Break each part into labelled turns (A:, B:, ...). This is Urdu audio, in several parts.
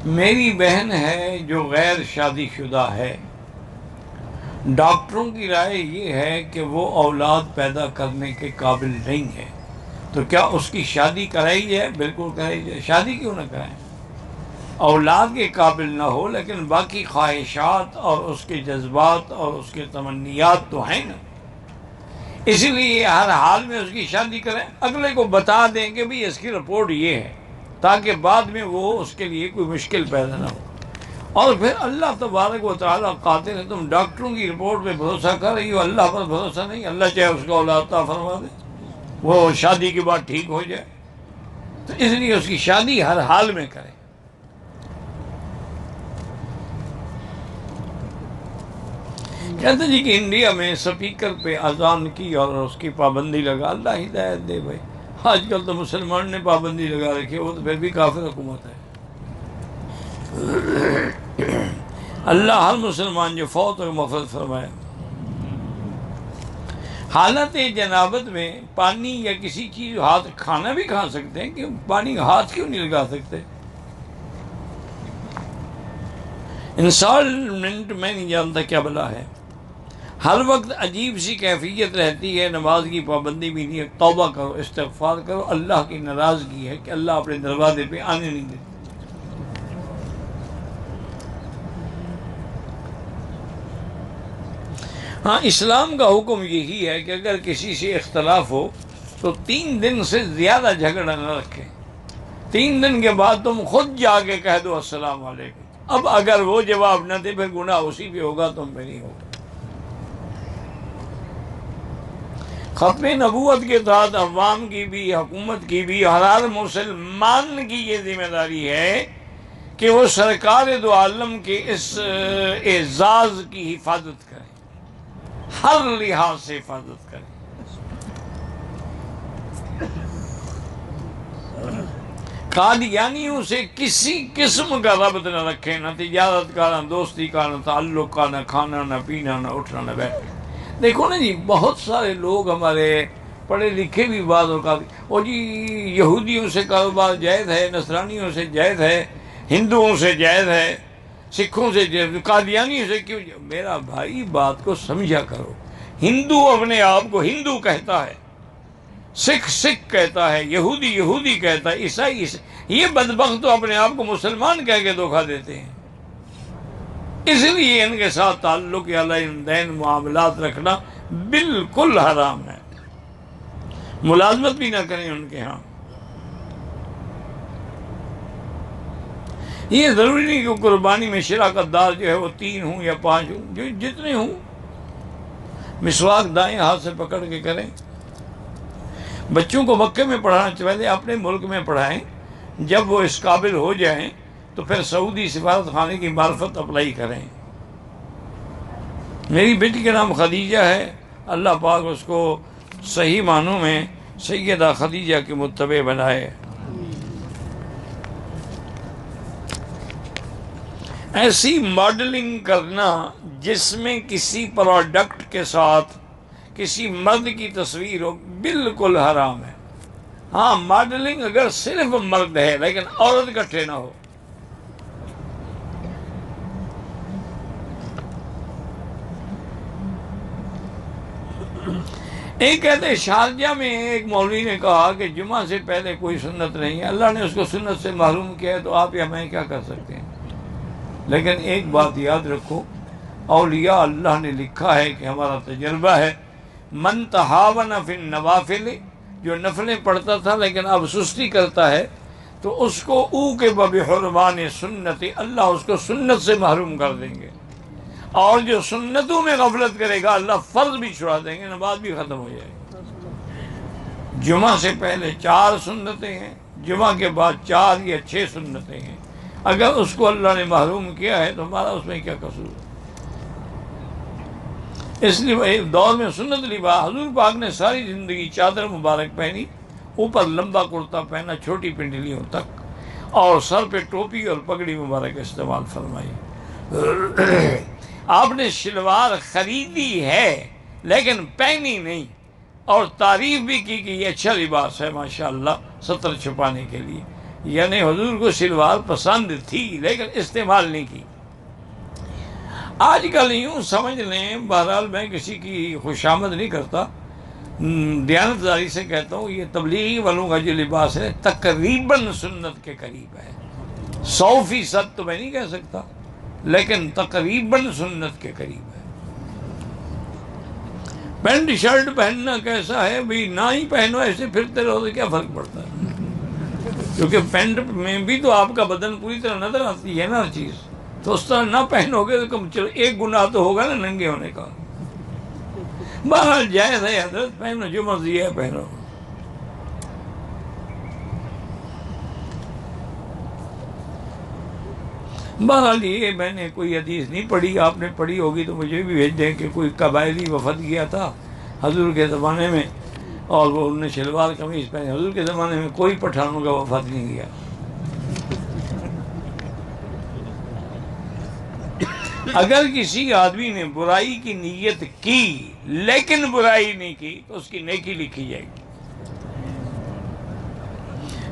A: میری بہن ہے جو غیر شادی شدہ ہے، ڈاکٹروں کی رائے یہ ہے کہ وہ اولاد پیدا کرنے کے قابل نہیں ہے، تو کیا اس کی شادی کرائی جائے؟ بالکل کرائی جائے، شادی کیوں نہ کرائیں؟ اولاد کے قابل نہ ہو لیکن باقی خواہشات اور اس کے جذبات اور اس کے تمنیات تو ہیں نا، اسی لیے ہر حال میں اس کی شادی کریں، اگلے کو بتا دیں کہ بھی اس کی رپورٹ یہ ہے، تاکہ بعد میں وہ اس کے لیے کوئی مشکل پیدا نہ ہو۔ اور پھر اللہ تبارک و تعالیٰ قادر ہے، تم ڈاکٹروں کی رپورٹ پہ بھروسہ کر رہی ہو، اللہ پر بھروسہ نہیں، اللہ چاہے اس کو اولاد عطا فرما دے، وہ شادی کے بعد ٹھیک ہو جائے، تو اس لیے اس کی شادی ہر حال میں کریں۔ کہتے جی کہ انڈیا میں سپیکر پہ اذان کی اور اس کی پابندی لگا، اللہ ہدایت دے بھائی، آج کل تو مسلمان نے پابندی لگا رکھی ہے، وہ تو پھر بھی کافر حکومت ہے۔ اللہ ہر مسلمان جو فوت ہو مغفرت فرمائے۔ حالت جنابت میں پانی یا کسی چیز ہاتھ کھانا بھی کھا سکتے ہیں، کہ پانی ہاتھ کیوں نہیں لگا سکتے؟ انسٹالمنٹ میں نہیں جانتا کیا بلا ہے، ہر وقت عجیب سی کیفیت رہتی ہے، نماز کی پابندی بھی نہیں ہے، توبہ کرو، استغفار کرو، اللہ کی ناراضگی ہے کہ اللہ اپنے دروازے پہ آنے نہیں دیتے۔ ہاں، اسلام کا حکم یہی ہے کہ اگر کسی سے اختلاف ہو تو 3 دن سے زیادہ جھگڑا نہ رکھیں، 3 دن کے بعد تم خود جا کے کہہ دو السلام علیکم۔ اب اگر وہ جواب نہ دے پھر گناہ اسی پہ ہوگا، تم پہ نہیں ہوگا۔ ختم نبوت کے تحت عوام کی بھی، حکومت کی بھی، ہر مسلمان کی یہ ذمہ داری ہے کہ وہ سرکار دو عالم کے اس اعزاز کی حفاظت کرے، ہر لحاظ سے حفاظت کرے۔ قادیانیوں سے کسی قسم کا ربط نہ رکھیں، نہ تجارت کا، نہ دوستی کا، نہ تعلق کا، نہ کھانا، نہ پینا، نہ اٹھنا، نہ بیٹھنا۔ دیکھو نا جی، بہت سارے لوگ ہمارے پڑھے لکھے بھی بعض اوقات، اور جی یہودیوں سے کاروبار جائز ہے، نصرانیوں سے جائز ہے، ہندوؤں سے جائز ہے، سکھوں سے جائز، قادیانیوں سے کیوں؟ میرا بھائی بات کو سمجھا کرو، ہندو اپنے آپ کو ہندو کہتا ہے، سکھ سکھ کہتا ہے، یہودی یہودی کہتا ہے، عیسائی یہ بدبخت تو اپنے آپ کو مسلمان کہہ کے دھوکہ دیتے ہیں۔ اس لیے ان کے ساتھ تعلق یا لین دین معاملات رکھنا بالکل حرام ہے، ملازمت بھی نہ کریں ان کے ہاں۔ یہ ضروری نہیں کہ قربانی میں شراکت دار جو ہے وہ 3 ہوں یا 5 ہوں، جو جتنے ہوں۔ مسواک دائیں ہاتھ سے پکڑ کے کریں۔ بچوں کو مکے میں پڑھانا پہلے اپنے ملک میں پڑھائیں، جب وہ اس قابل ہو جائیں تو پھر سعودی سفارت خانے کی معرفت اپلائی کریں۔ میری بیٹی کا نام خدیجہ ہے، اللہ پاک اس کو صحیح معنوں میں سیدہ خدیجہ کے متبع بنائے۔ ایسی ماڈلنگ کرنا جس میں کسی پروڈکٹ کے ساتھ کسی مرد کی تصویر ہو، بالکل حرام ہے۔ ہاں، ماڈلنگ اگر صرف مرد ہے لیکن عورت اکٹھے نہ ہو۔ ایک کہتے شارجہ میں ایک مولوی نے کہا کہ جمعہ سے پہلے کوئی سنت نہیں ہے، اللہ نے اس کو سنت سے محروم کیا ہے، تو آپ یا میں کیا کر سکتے ہیں؟ لیکن ایک بات یاد رکھو، اولیاء اللہ نے لکھا ہے کہ ہمارا تجربہ ہے، من تہاون فی النوافل، جو نفلیں پڑھتا تھا لیکن اب سستی کرتا ہے، تو اس کو او کے بحرمان سنت، اللہ اس کو سنت سے محروم کر دیں گے، اور جو سنتوں میں غفلت کرے گا اللہ فرض بھی چھڑا دیں گے، نماز بھی ختم ہو جائے گی۔ جمعہ سے پہلے 4 سنتیں ہیں، جمعہ کے بعد 4 یا 6 سنتیں ہیں، اگر اس کو اللہ نے محروم کیا ہے تو ہمارا اس میں کیا قصور ہے؟ اس لیے دور میں سنت لباس، حضور پاک نے ساری زندگی چادر مبارک پہنی، اوپر لمبا کرتا پہنا چھوٹی پنڈلیوں تک، اور سر پہ ٹوپی اور پگڑی مبارک استعمال فرمائی۔ آپ نے شلوار خریدی ہے لیکن پہنی نہیں، اور تعریف بھی کی کہ یہ اچھا لباس ہے ماشاءاللہ ستر چھپانے کے لیے، یعنی حضور کو شلوار پسند تھی لیکن استعمال نہیں کی۔ آج کل یوں سمجھ لیں، بہرحال میں کسی کی خوشامد نہیں کرتا، دیانتداری سے کہتا ہوں، یہ تبلیغی والوں کا جو لباس ہے تقریباً سنت کے قریب ہے۔ 100% تو میں نہیں کہہ سکتا، لیکن تقریباً سنت کے قریب ہے۔ پینٹ شرٹ پہننا کیسا ہے بھئی؟ نہ ہی پہنو، ایسے پھرتے رہو تو کیا فرق پڑتا ہے؟ کیونکہ پینٹ میں بھی تو آپ کا بدن پوری طرح نظر آتی ہے نا ہر چیز، تو اس طرح نہ پہنو گے تو کم چلو، ایک گناہ تو ہوگا نا ننگے ہونے کا۔ بہرحال جائز ہے حضرت، پہنو جو مرضی ہے پہنو۔ بہرحال یہ میں نے کوئی حدیث نہیں پڑھی، آپ نے پڑھی ہوگی تو مجھے بھی بھیج دیں کہ کوئی قبائلی وفد گیا تھا حضور کے زمانے میں، اور وہ انہوں نے شلوار قمیض پہنے۔ حضور کے زمانے میں کوئی پٹھانوں کا وفد نہیں گیا۔ اگر کسی آدمی نے برائی کی نیت کی لیکن برائی نہیں کی تو اس کی نیکی لکھی جائے گی۔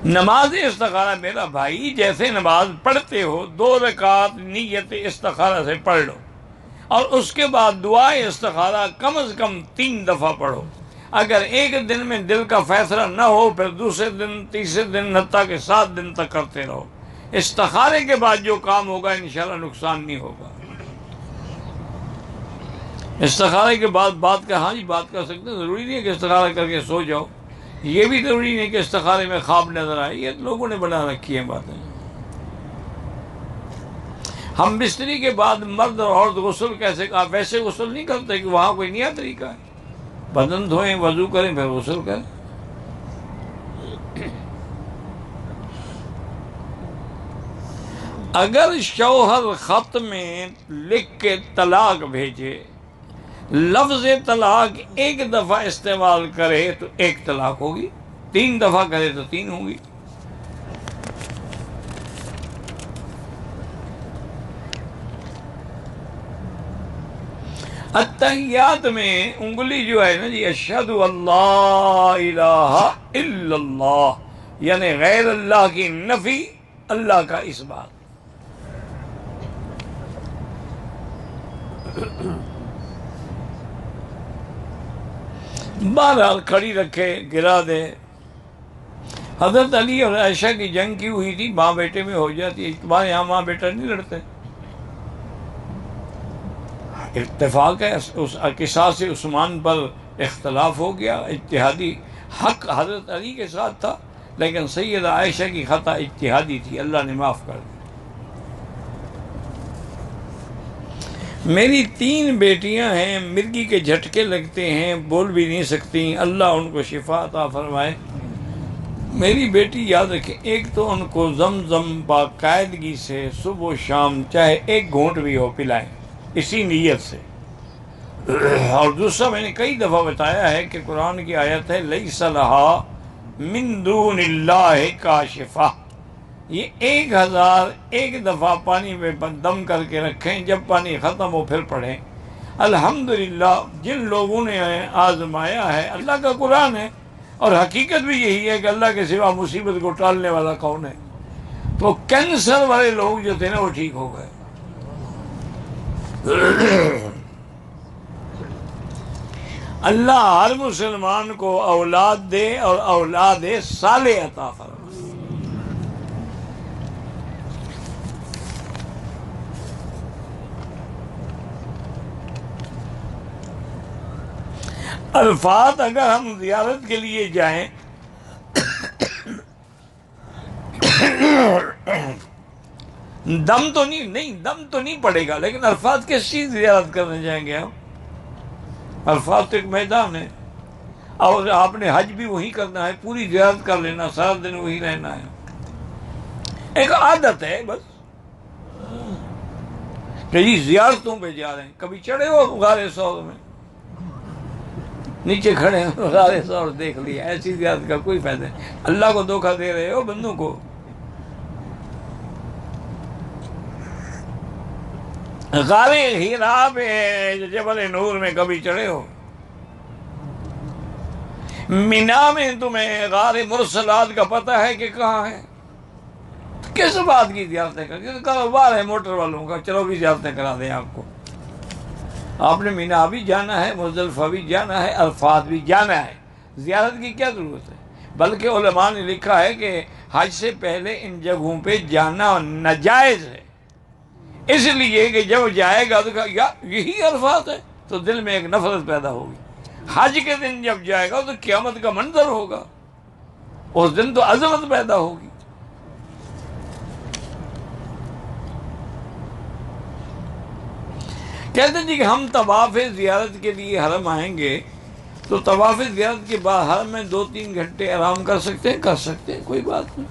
A: نماز استخارہ میرا بھائی، جیسے نماز پڑھتے ہو 2 رکعت نیت استخارہ سے پڑھ لو، اور اس کے بعد دعا استخارہ کم از کم 3 دفعہ پڑھو۔ اگر ایک دن میں دل کا فیصلہ نہ ہو، پھر دوسرے دن، تیسرے دن، حتیٰ کہ 7 دن تک کرتے رہو۔ استخارے کے بعد جو کام ہوگا انشاءاللہ نقصان نہیں ہوگا۔ استخارے کے بعد بات کا، ہاں جی بات کر سکتے ہیں، ضروری نہیں ہے کہ استخارہ کر کے سو جاؤ، یہ بھی ضروری نہیں کہ استخارے میں خواب نظر آئے، یہ لوگوں نے بنا رکھی ہیں باتیں۔ ہم بستری کے بعد مرد اور عورت غسل کیسے کہا؟ ویسے غسل نہیں کرتے کہ وہاں کوئی نیا طریقہ ہے، بدن دھوئیں، وضو کریں، پھر غسل کریں۔ اگر شوہر خط میں لکھ کے طلاق بھیجے، لفظ طلاق 1 دفعہ استعمال کرے تو 1 طلاق ہوگی، 3 دفعہ کرے تو 3 ہوگی۔ اتحیات میں انگلی جو ہے نا جی، اشہد اللہ الہ الا اللہ، یعنی غیر اللہ کی نفی، اللہ کا اس بات۔ بہرحال کھڑی رکھے، گرا دے۔ حضرت علی اور عائشہ کی جنگ کی ہوئی تھی، ماں بیٹے میں ہو جاتی ہے، تمہارے یہاں ماں بیٹا نہیں لڑتے؟ اتفاق ہے، اس قصاص عثمان پر اختلاف ہو گیا، اجتہادی حق حضرت علی کے ساتھ تھا، لیکن سیدہ عائشہ کی خطا اجتہادی تھی، اللہ نے معاف کر دی۔ میری 3 بیٹیاں ہیں، مرگی کے جھٹکے لگتے ہیں، بول بھی نہیں سکتی، اللہ ان کو شفا عطا فرمائے۔ میری بیٹی یاد رکھیں، ایک تو ان کو زمزم باقاعدگی سے صبح و شام چاہے 1 گھونٹ بھی ہو پلائیں، اسی نیت سے۔ اور دوسرا میں نے کئی دفعہ بتایا ہے کہ قرآن کی آیت ہے لیس لہا من دون اللہ کاشفہ، یہ 1001 دفعہ پانی میں دم کر کے رکھیں، جب پانی ختم ہو پھر پڑھیں۔ الحمدللہ جن لوگوں نے آزمایا ہے، اللہ کا قرآن ہے، اور حقیقت بھی یہی ہے کہ اللہ کے سوا مصیبت کو ٹالنے والا کون ہے؟ تو کینسر والے لوگ جو تھے نا وہ ٹھیک ہو گئے۔ اللہ ہر مسلمان کو اولاد دے اور اولاد صالح عطا فرمائے۔ الفاظ اگر ہم زیارت کے لیے جائیں دم تو نہیں پڑے گا، لیکن الفاظ کس چیز زیارت کرنے جائیں گے ہم؟ الفاظ تو ایک میدان ہے، اور آپ نے حج بھی وہی کرنا ہے، پوری زیارت کر لینا، سارا دن وہی رہنا ہے، ایک عادت ہے بس کہ جی زیارتوں پہ جا رہے ہیں۔ کبھی چڑھے ہو غار ثور میں؟ نیچے کھڑے ہیں غار ثور دیکھ لیا، ایسی زیارت کا کوئی فائدہ نہیں، اللہ کو دھوکہ دے رہے ہو بندوں کو۔ غار ہیرا پہ، جبل نور میں کبھی چڑھے ہو؟ مینا میں تمہیں غار مرسلات کا پتہ ہے کہ کہاں ہے؟ کس بات کی زیارتیں کر؟ کاروبار ہے موٹر والوں کا، چلو بھی زیارتیں کرا دیں آپ کو۔ آپ نے مینا بھی جانا ہے، مزدلفہ بھی جانا ہے، عرفات بھی جانا ہے، زیارت کی کیا ضرورت ہے؟ بلکہ علماء نے لکھا ہے کہ حج سے پہلے ان جگہوں پہ جانا ناجائز ہے، اس لیے کہ جب جائے گا تو کہا یا یہی عرفات ہے، تو دل میں ایک نفرت پیدا ہوگی۔ حج کے دن جب جائے گا تو قیامت کا منظر ہوگا، اس دن تو عظمت پیدا ہوگی۔ کہتے ہیں جی کہ ہم طواف زیارت کے لیے حرم آئیں گے تو طواف زیارت کے بعد حرم میں 2-3 گھنٹے آرام کر سکتے ہیں؟ کر سکتے ہیں، کوئی بات نہیں۔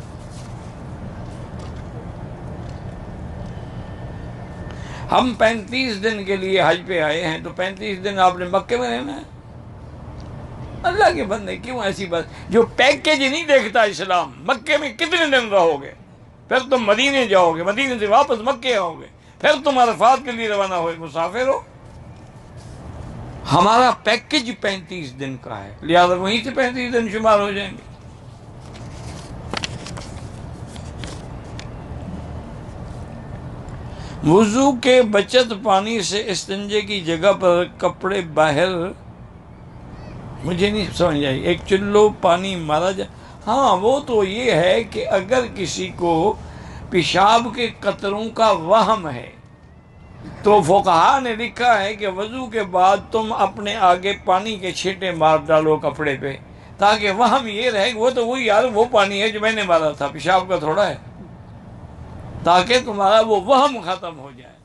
A: ہم 35 دن کے لیے حج پہ آئے ہیں تو 35 دن آپ نے مکے میں رہنا ہے؟ اللہ کے بندے کیوں ایسی بات؟ جو پیکیج نہیں دیکھتا اسلام، مکے میں کتنے دن رہو گے، پھر تم مدینے جاؤ گے، مدینے سے واپس مکے آؤ گے، پھر تم عرفات کے لیے روانہ ہوئے، مسافر ہو۔ ہمارا پیکیج 35 دن کا ہے، لہٰذا وہیں سے 35 دن شمار ہو جائیں گے۔ وضو کے بچت پانی سے استنجے کی جگہ پر کپڑے باہر، مجھے نہیں سمجھ آئی، ایک چلو پانی مارا جائے؟ ہاں وہ تو یہ ہے کہ اگر کسی کو پیشاب کے قطروں کا وہم ہے تو فقہا نے لکھا ہے کہ وضو کے بعد تم اپنے آگے پانی کے چھینٹے مار ڈالو کپڑے پہ، تاکہ وہم یہ رہے کہ وہ تو وہی یار وہ پانی ہے جو میں نے مارا تھا، پیشاب کا تھوڑا ہے، تاکہ تمہارا وہ وہم ختم ہو جائے۔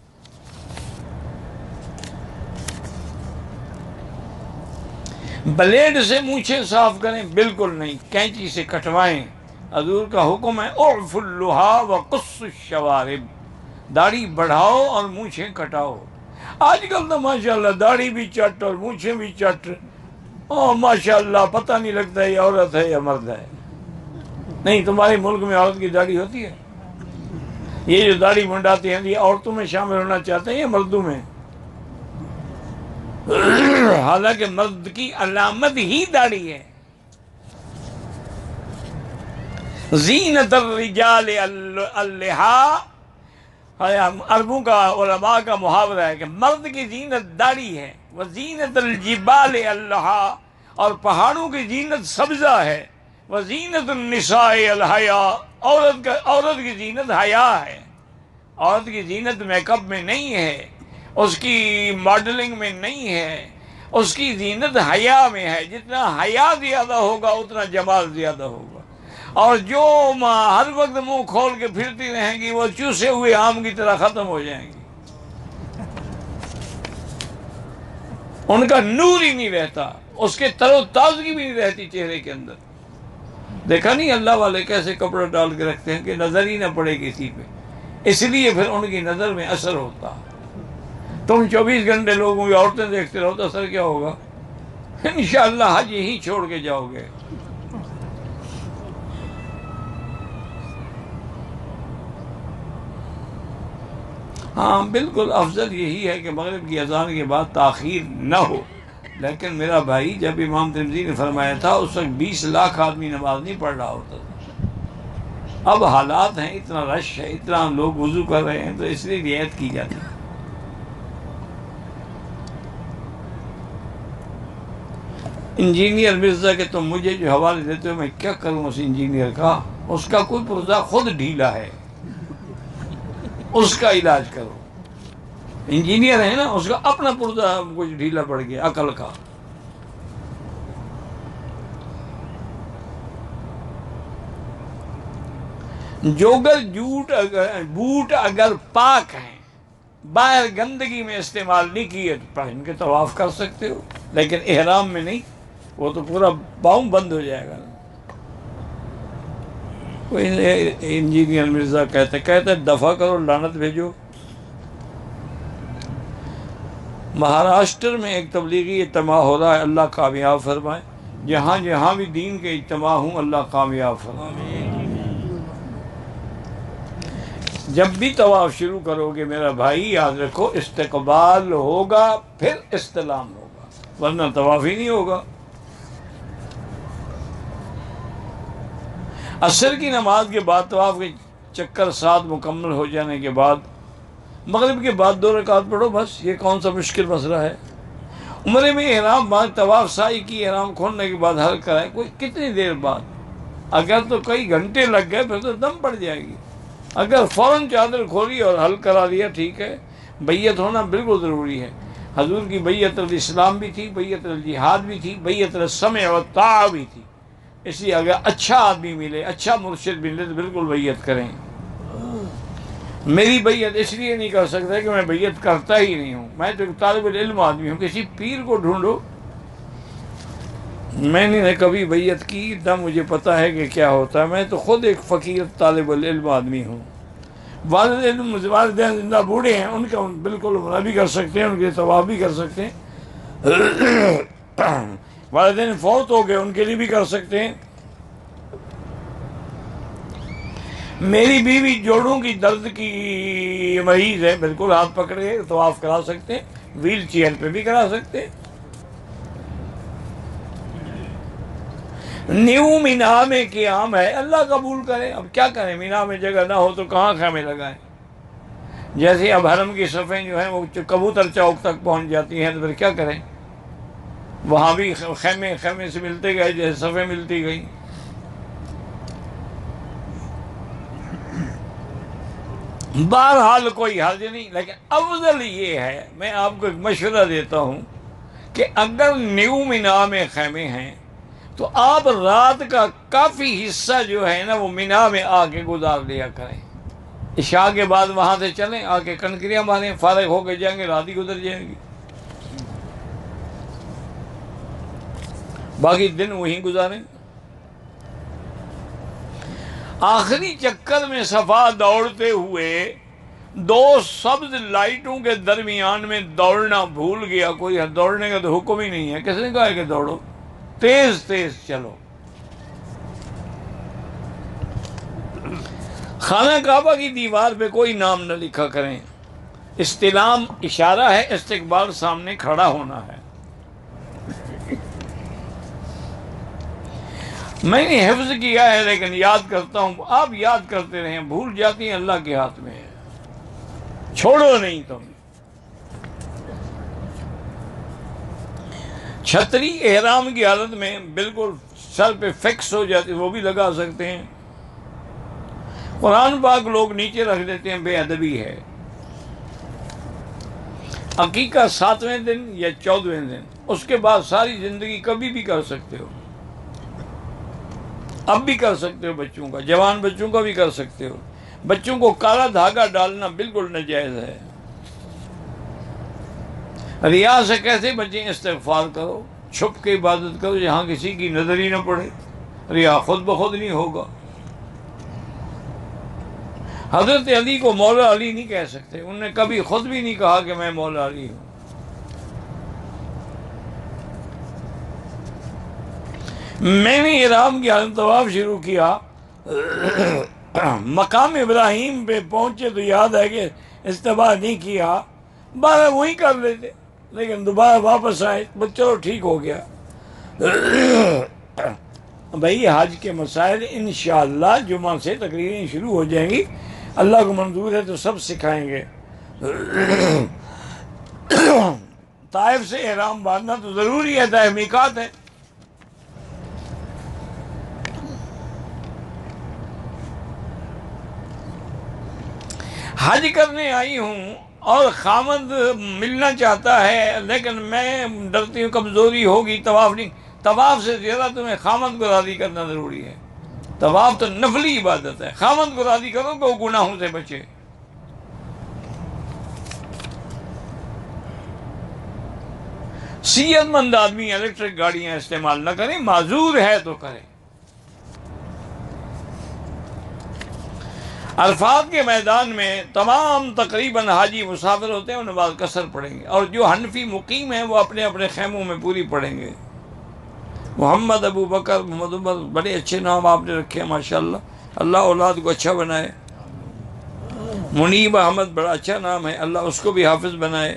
A: بلیڈ سے مونچھیں صاف کریں؟ بالکل نہیں، کینچی سے کٹوائیں۔ حضور کا حکم ہے اعف اللحى وقص الشوارب، داڑھی بڑھاؤ اور مونچھیں کٹاؤ۔ آج کل تو ماشاءاللہ داڑھی بھی چٹ اور مونچھیں بھی چٹ، اور ماشاءاللہ پتہ نہیں لگتا یہ عورت ہے یا مرد ہے۔ نہیں، تمہارے ملک میں عورت کی داڑھی ہوتی ہے؟ یہ جو داڑھی منڈاتے ہیں یہ عورتوں میں شامل ہونا چاہتے ہیں یا مردوں میں؟ حالانکہ مرد کی علامت ہی داڑھی ہے۔ زینت الرجال اللحیٰ، عربوں کا علماء کا محاورہ ہے کہ مرد کی زینت داڑھی ہے، وزینت الجبال اللحیٰ، اور پہاڑوں کی زینت سبزہ ہے، وزینت النساء الحیاء، عورت کی زینت حیا ہے۔ عورت کی زینت میک اپ میں نہیں ہے، اس کی ماڈلنگ میں نہیں ہے، اس کی زینت حیا میں ہے۔ جتنا حیا زیادہ ہوگا اتنا جمال زیادہ ہوگا، اور جو ہر وقت منہ کھول کے پھرتی رہیں گی وہ چوسے ہوئے آم کی طرح ختم ہو جائیں گی، ان کا نور ہی نہیں رہتا، اس کے تر و تازگی بھی نہیں رہتی چہرے کے اندر۔ دیکھا نہیں اللہ والے کیسے کپڑا ڈال کے رکھتے ہیں کہ نظر ہی نہ پڑے کسی پہ، اس لیے پھر ان کی نظر میں اثر ہوتا۔ تم 24 گھنٹے لوگوں کی عورتیں دیکھتے رہو تو اثر کیا ہوگا؟ انشاءاللہ حج یہی چھوڑ کے جاؤ گے۔ ہاں بالکل افضل یہی ہے کہ مغرب کی اذان کے بعد تاخیر نہ ہو، لیکن میرا بھائی جب امام ترمذی نے فرمایا تھا اس وقت 20 لاکھ آدمی نماز نہیں پڑھ رہا ہوتا تھا۔ اب حالات ہیں، اتنا رش ہے، اتنا لوگ وضو کر رہے ہیں، تو اس لیے رعایت کی جاتی ہے۔ انجینئر مرزا کے تم مجھے جو حوالے دیتے ہو میں کیا کروں اس انجینئر کا؟ اس کا کوئی پرزہ خود ڈھیلا ہے، اس کا علاج کرو۔ انجینئر ہے نا، اس کا اپنا پرزہ کچھ ڈھیلا پڑ گیا عقل کا۔ جوگر بوٹ اگر پاک ہیں، باہر گندگی میں استعمال نہیں کیے تو پہن کے طواف کر سکتے ہو، لیکن احرام میں نہیں، وہ تو پورا پاؤں بند ہو جائے گا۔ کوئی انجینئر مرزا کہتے دفع کرو، لعنت بھیجو۔ مہاراشٹر میں ایک تبلیغی اجتماع ہو رہا ہے، اللہ کامیاب فرمائے۔ جہاں جہاں بھی دین کے اجتماع ہوں اللہ کامیاب فرمائے۔ جب بھی طواف شروع کرو گے میرا بھائی یاد رکھو استقبال ہوگا پھر استلام ہوگا، ورنہ طواف ہی نہیں ہوگا۔ عصر کی نماز کے بعد طواف کے چکر 7 مکمل ہو جانے کے بعد مغرب کے بعد 2 رکعت پڑھو، بس یہ کون سا مشکل مسئلہ ہے؟ عمرے میں احرام بعد طواف سائی کی احرام کھولنے کے بعد حل کرائے، کوئی کتنی دیر بعد؟ اگر تو کئی گھنٹے لگ گئے پھر تو دم پڑ جائے گی، اگر فوراً چادر کھولی اور حل کرا لیا ٹھیک ہے۔ بیعت ہونا بالکل ضروری ہے، حضور کی بیعت الاسلام بھی تھی، بیعت الجہاد بھی تھی، بیعت السمع والطاعہ بھی تھی، اس لیے اگر اچھا آدمی ملے، اچھا مرشد ملے تو بالکل بیعت کریں۔ میری بیعت اس لیے نہیں کر سکتا کہ میں بیعت کرتا ہی نہیں ہوں، میں تو ایک طالب العلم آدمی ہوں، کسی پیر کو ڈھونڈو۔ میں نے کبھی بیعت کی نہ مجھے پتہ ہے کہ کیا ہوتا ہے، میں تو خود ایک فقیر طالب العلم آدمی ہوں۔ والدین زندہ بوڑھے ہیں، ان کا بالکل عمرہ بھی کر سکتے ہیں، ان کے طواف بھی کر سکتے ہیں۔ والدین فوت ہو گئے، ان کے لیے بھی کر سکتے ہیں۔ میری بیوی جوڑوں کی درد کی مریض ہے، بالکل ہاتھ پکڑے طواف کرا سکتے ہیں، ویل چیئر پہ بھی کرا سکتے ہیں۔ نیو مینا میں قیام ہے، اللہ قبول کرے۔ اب کیا کریں، مینا میں جگہ نہ ہو تو کہاں خیمے لگائیں؟ جیسے اب حرم کی صفیں جو ہیں وہ کبوتر چوک تک پہنچ جاتی ہیں، تو پھر کیا کریں؟ وہاں بھی خیمے سے ملتے گئے جیسے صفیں ملتی گئیں۔ بہرحال کوئی حرج نہیں، لیکن افضل یہ ہے، میں آپ کو ایک مشورہ دیتا ہوں کہ اگر نیو مینا میں خیمے ہیں تو آپ رات کا کافی حصہ جو ہے نا وہ مینا میں آ کے گزار لیا کریں۔ عشاء کے بعد وہاں سے چلیں، آ کے کنکریاں ماریں، فارغ ہو کے جائیں گے، رات ہی گزر جائے گی، باقی دن وہیں گزاریں۔ آخری چکر میں صفا دوڑتے ہوئے 2 سبز لائٹوں کے درمیان میں دوڑنا بھول گیا، کوئی دوڑنے کا تو حکم ہی نہیں ہے، کس نے کہا ہے کہ دوڑو؟ تیز تیز چلو۔ خانہ کعبہ کی دیوار پہ کوئی نام نہ لکھا کریں، استلام اشارہ ہے، استقبال سامنے کھڑا ہونا ہے۔ میں نے حفظ کیا ہے لیکن یاد کرتا ہوں، آپ یاد کرتے رہیں، بھول جاتی ہیں، اللہ کے ہاتھ میں ہے، چھوڑو نہیں تم۔ چھتری احرام کی حالت میں بالکل سر پہ فکس ہو جاتی، وہ بھی لگا سکتے ہیں۔ قرآن پاک لوگ نیچے رکھ دیتے ہیں، بے ادبی ہے۔ عقیقہ 7ویں دن یا 14ویں دن، اس کے بعد ساری زندگی کبھی بھی کر سکتے ہو، اب بھی کر سکتے ہو، بچوں کا، جوان بچوں کا بھی کر سکتے ہو۔ بچوں کو کالا دھاگا ڈالنا بالکل ناجائز ہے۔ ریا سے کیسے بچیں؟ استغفار کرو، چھپ کے عبادت کرو جہاں کسی کی نظر ہی نہ پڑے، ریا خود بخود نہیں ہوگا۔ حضرت علی کو مولا علی نہیں کہہ سکتے، انہوں نے کبھی خود بھی نہیں کہا کہ میں مولا علی ہوں۔ میں نے احرام کی حالت طواف شروع کیا، مقام ابراہیم پہ پہنچے تو یاد ہے کہ استباح نہیں کیا، بارہ وہی کر لیتے، لیکن دوبارہ واپس آئے، بس چلو ٹھیک ہو گیا۔ بھائی حج کے مسائل انشاءاللہ جمعہ سے تقریریں شروع ہو جائیں گی، اللہ کو منظور ہے تو سب سکھائیں گے۔ طائف سے احرام باندھنا تو ضروری ہے، طائف میقات ہے۔ حج کرنے آئی ہوں اور خامد ملنا چاہتا ہے، لیکن میں ڈرتی ہوں کمزوری ہوگی، طواف نہیں، طواف سے زیادہ تمہیں خامد کو راضی کرنا ضروری ہے۔ طواف تو نفلی عبادت ہے، خامد کو راضی کرو کہ وہ گناہوں سے بچے۔ صحت مند آدمی الیکٹرک گاڑیاں استعمال نہ کریں، معذور ہے تو کریں۔ عرفات کے میدان میں تمام تقریباً حاجی مسافر ہوتے ہیں، وہ نماز قصر پڑھیں گے، اور جو حنفی مقیم ہیں وہ اپنے اپنے خیموں میں پوری پڑھیں گے۔ محمد ابو بکر، محمد عمر، بڑے اچھے نام آپ نے رکھے ہیں ماشاءاللہ، اللہ اولاد کو اچھا بنائے۔ منیب احمد بڑا اچھا نام ہے، اللہ اس کو بھی حافظ بنائے۔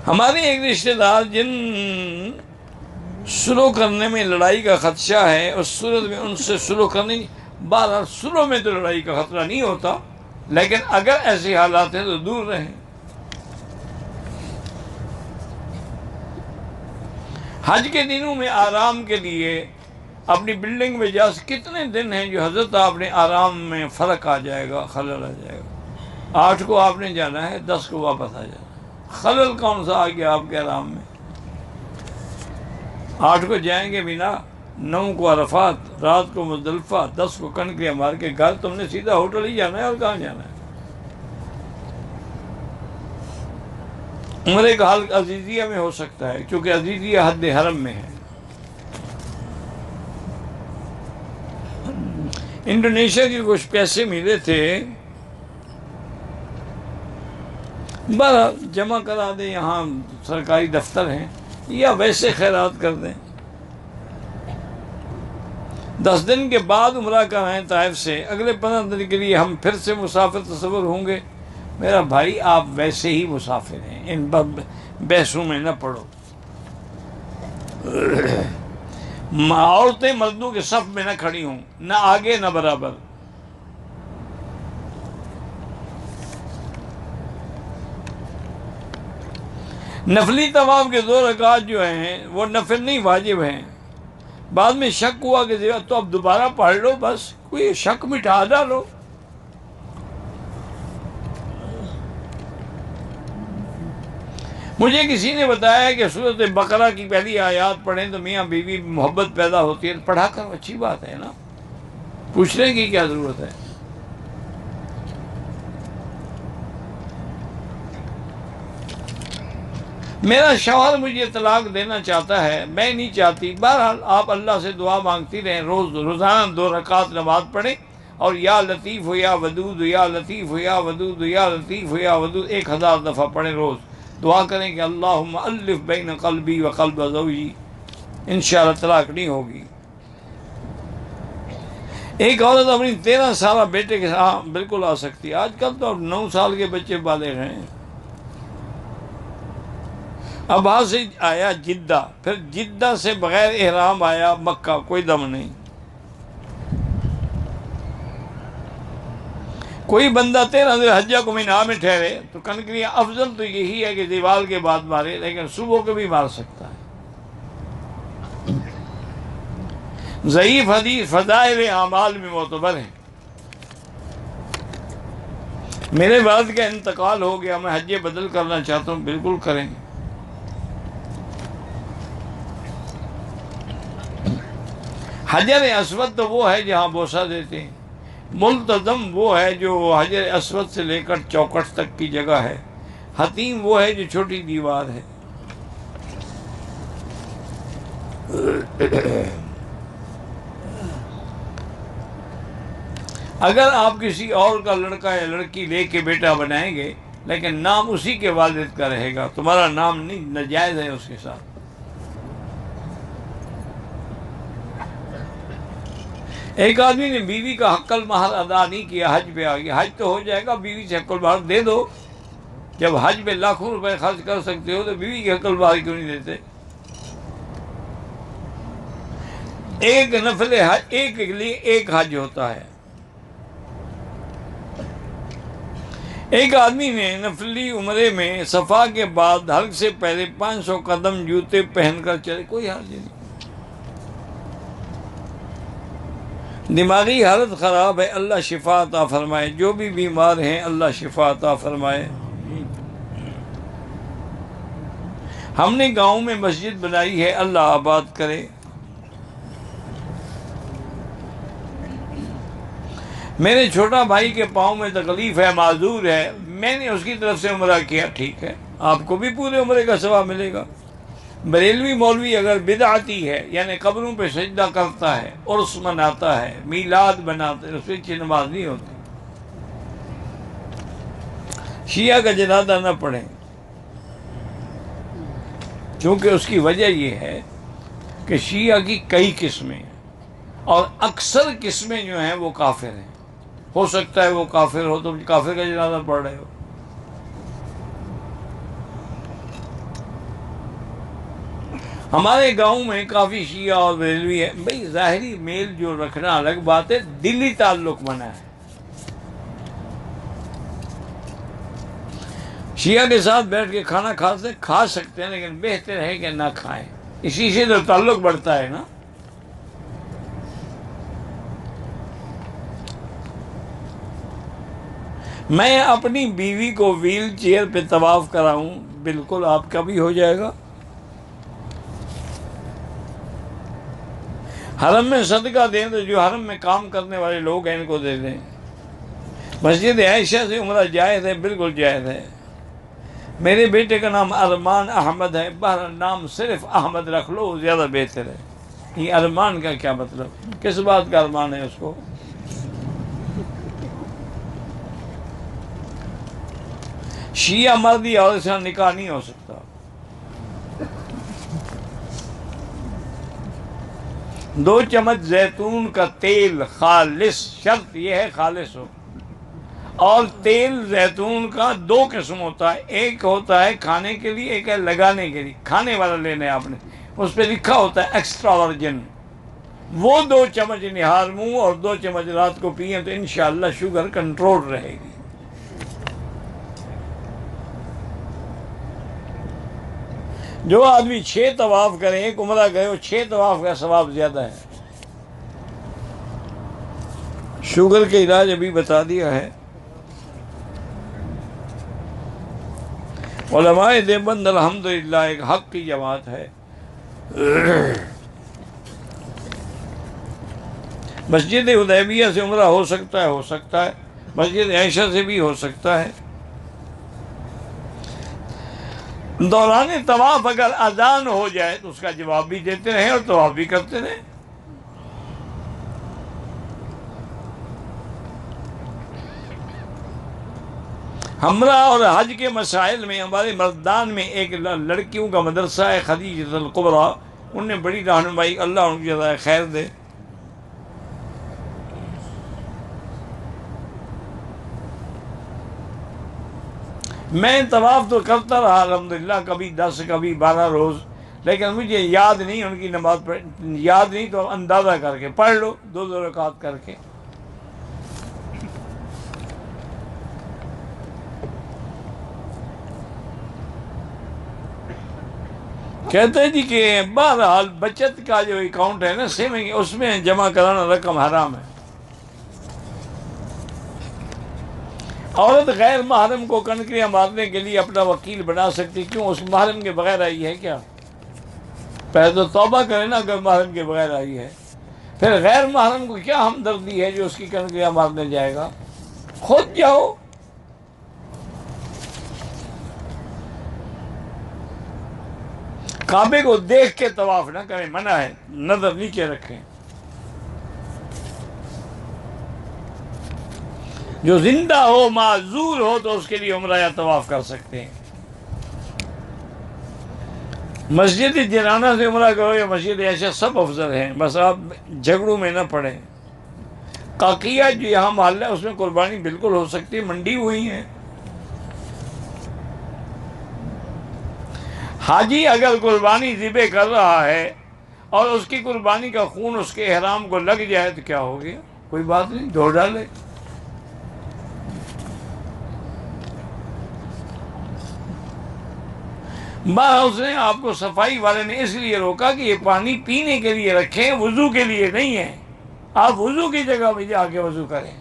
A: ہمارے ایک رشتہ دار جن سلو کرنے میں لڑائی کا خدشہ ہے، اس صورت میں ان سے سلو کرنی، بہرحال سلو میں تو لڑائی کا خطرہ نہیں ہوتا، لیکن اگر ایسے حالات ہیں تو دور رہیں۔ حج کے دنوں میں آرام کے لیے اپنی بلڈنگ میں کتنے دن ہیں جو حضرت آپ نے آرام میں فرق آ جائے گا، خلل آ جائے گا۔ 8 کو آپ نے جانا ہے، 10 کو واپس آ جانا ہے، خلل کون سا آ گیا آپ کے آرام میں؟ 8 کو جائیں گے مینا، 9 کو عرفات، رات کو مزدلفہ، 10 کو کنکریاں مار کے گھر، تم نے سیدھا ہوٹل ہی جانا ہے، اور کہاں جانا ہے؟ عمرے کا حال عزیزیہ میں ہو سکتا ہے، کیونکہ عزیزیہ حد حرم میں ہے۔ انڈونیشیا کے کچھ پیسے ملے تھے، بہرحال جمع کرا دیں، یہاں سرکاری دفتر ہیں، یا ویسے خیرات کر دیں۔ 10 دن کے بعد عمرہ کرائیں طائف سے، اگلے 15 دن کے لیے ہم پھر سے مسافر تصور ہوں گے۔ میرا بھائی آپ ویسے ہی مسافر ہیں، ان بحثوں میں نہ پڑو۔ عورتیں مردوں کے صف میں نہ کھڑی ہوں، نہ آگے نہ برابر۔ نفلی طواف کے 2 رکعات جو ہیں وہ نفل نہیں، واجب ہیں۔ بعد میں شک ہوا کہ تو اب دوبارہ پڑھ لو، بس کوئی شک مٹا ڈالو۔ مجھے کسی نے بتایا کہ سورۃ بقرہ کی پہلی آیات پڑھیں تو میاں بیوی محبت پیدا ہوتی ہے، پڑھا کر اچھی بات ہے نا، پوچھنے کی کیا ضرورت ہے؟ میرا شوہر مجھے طلاق دینا چاہتا ہے، میں نہیں چاہتی۔ بہرحال آپ اللہ سے دعا مانگتی رہیں، روزانہ 2 رکعت نماز پڑھیں، اور یا لطیف ہو یا ودود، یا لطیف ہو یا ودود، یا لطیف ہو یا ودود 1000 دفعہ پڑھیں روز۔ دعا کریں کہ اللہم الف بین قلبی و قلب زوجی، انشاءاللہ طلاق نہیں ہوگی۔ ایک عورت اپنی 13 سالہ بیٹے کے ساتھ بالکل آ سکتی ہے، آج کل تو اب 9 سال کے بچے بالغ ہیں۔ اب وہاں سے آیا جدہ، پھر جدہ سے بغیر احرام آیا مکہ، کوئی دم نہیں۔ کوئی بندہ 13 ذی الحجہ کو مینا میں ٹھہرے تو کنکریاں، افضل تو یہی ہے کہ دیوال کے بعد مارے، لیکن صبح کو بھی مار سکتا ہے۔ ضعیف حدیث فضائل اعمال میں معتبر ہے۔ میرے والد کا انتقال ہو گیا، میں حج بدل کرنا چاہتا ہوں، بالکل کریں۔ حجر اسود تو وہ ہے جہاں بوسہ دیتے ہیں، ملتزم وہ ہے جو حجر اسود سے لے کر چوکٹ تک کی جگہ ہے، حتیم وہ ہے جو چھوٹی دیوار ہے۔ اگر آپ کسی اور کا لڑکا یا لڑکی لے کے بیٹا بنائیں گے، لیکن نام اسی کے والد کا رہے گا، تمہارا نام نہیں، ناجائز ہے اس کے ساتھ۔ ایک آدمی نے بیوی کا حق المہر ادا نہیں کیا، حج پہ آ گیا، حج تو ہو جائے گا، بیوی سے حق المہر دے دو۔ جب حج پہ لاکھوں روپے خرچ کر سکتے ہو تو بیوی کے حق المہر کیوں نہیں دیتے؟ ایک نفل حج، ایک کے لیے ایک حج ہوتا ہے۔ ایک آدمی نے نفلی عمرے میں صفا کے بعد حلق سے پہلے 500 قدم جوتے پہن کر چلے، کوئی حرج نہیں۔ دماغی حالت خراب ہے، اللہ شفا عطا فرمائے، جو بھی بیمار ہیں اللہ شفا عطا فرمائے۔ ہم نے گاؤں میں مسجد بنائی ہے، اللہ آباد کرے۔ میرے چھوٹا بھائی کے پاؤں میں تکلیف ہے، معذور ہے، میں نے اس کی طرف سے عمرہ کیا، ٹھیک ہے، آپ کو بھی پورے عمرے کا ثواب ملے گا۔ بریلوی مولوی اگر بدعتی ہے، یعنی قبروں پہ سجدہ کرتا ہے، عرس مناتا ہے، میلاد بناتا ہے، اس پہ اچھی نماز نہیں ہوتی۔ شیعہ کا جنازہ نہ پڑھیں، کیونکہ اس کی وجہ یہ ہے کہ شیعہ کی کئی قسمیں ہیں، اور اکثر قسمیں جو ہیں وہ کافر ہیں۔ ہو سکتا ہے وہ کافر ہو، تم کافر کا جنازہ پڑھ رہے ہو۔ ہمارے گاؤں میں کافی شیعہ اور بریلوی ہے. بھئی ظاہری میل جو رکھنا الگ بات ہے، دلی تعلق منع ہے. شیعہ کے ساتھ بیٹھ کے کھانا کھا سکتے ہیں، لیکن بہتر ہے کہ نہ کھائیں. اسی سے تو تعلق بڑھتا ہے نا. میں اپنی بیوی کو ویل چیئر پہ طواف کراؤں، بالکل آپ کا بھی ہو جائے گا. حرم میں صدقہ دیں تو جو حرم میں کام کرنے والے لوگ ہیں ان کو دے دیں. مسجد عائشہ سے عمرہ جائز ہے، بالکل جائز ہے. میرے بیٹے کا نام ارمان احمد ہے، بہرحال نام صرف احمد رکھ لو، وہ زیادہ بہتر ہے. یہ ارمان کا کیا مطلب؟ کس بات کا ارمان ہے اس کو؟ شیعہ مردی اور اس کا نکاح نہیں ہو سکتا. دو چمچ زیتون کا تیل خالص، شرط یہ ہے خالص ہو. اور تیل زیتون کا دو قسم ہوتا ہے، ایک ہوتا ہے کھانے کے لیے، ایک ہے لگانے کے لیے. کھانے والا لینا ہے آپ نے، اس پہ لکھا ہوتا ہے ایکسٹرا ورجن. وہ 2 چمچ نہار منہ اور 2 چمچ رات کو پئیں تو انشاءاللہ شوگر کنٹرول رہے گی. جو آدمی 6 طواف کرے، ایک عمرہ گئے، وہ 6 طواف کا ثواب زیادہ ہے. شوگر کے علاج ابھی بتا دیا ہے. علماء دیوبند الحمدللہ ایک حق کی جماعت ہے. مسجد حدیبیہ سے عمرہ ہو سکتا ہے، مسجد عائشہ سے بھی ہو سکتا ہے. دوران طواف اگر اذان ہو جائے تو اس کا جواب بھی دیتے رہیں اور طواف بھی کرتے رہیں. ہمراہ اور حج کے مسائل میں ہمارے مردان میں ایک لڑکیوں کا مدرسہ ہے، خدیجہ الکبریٰ. ان نے بڑی رہنمائی، اللہ ان کی جزائے خیر دے. میں طواف تو کرتا رہا الحمدللہ، کبھی 10 کبھی 12 روز، لیکن مجھے یاد نہیں ان کی نماز یاد نہیں تو اندازہ کر کے پڑھ لو 2 رکعت کر کے. کہتے ہیں جی کہ بہرحال بچت کا جو اکاؤنٹ ہے نا سیونگ، اس میں جمع کرانا رقم حرام ہے. عورت غیر محرم کو کنکریاں مارنے کے لیے اپنا وکیل بنا سکتی، کیوں؟ اس محرم کے بغیر آئی ہے کیا؟ پہلے تو توبہ کرے نا اگر محرم کے بغیر آئی ہے. پھر غیر محرم کو کیا ہمدردی ہے جو اس کی کنکریاں مارنے جائے گا؟ خود جاؤ. کعبے کو دیکھ کے طواف نہ کریں، منع ہے، نظر نیچے رکھیں. جو زندہ ہو، معذور ہو، تو اس کے لیے عمرہ یا طواف کر سکتے ہیں. مسجد جنانہ سے عمرہ کرو یا مسجد عائشہ، سب افضل ہیں، بس آپ جھگڑوں میں نہ پڑیں. قاقیہ جو یہاں محلہ ہے اس میں قربانی بالکل ہو سکتی ہے، منڈی ہوئی ہیں. حاجی اگر قربانی ذبح کر رہا ہے اور اس کی قربانی کا خون اس کے احرام کو لگ جائے تو کیا ہو گیا؟ کوئی بات نہیں، دھو ڈالے. اس نے آپ کو، صفائی والے نے اس لیے روکا کہ یہ پانی پینے کے لیے رکھیں، وضو کے لیے نہیں ہے. آپ وضو کی جگہ میں جا کے وضو کریں.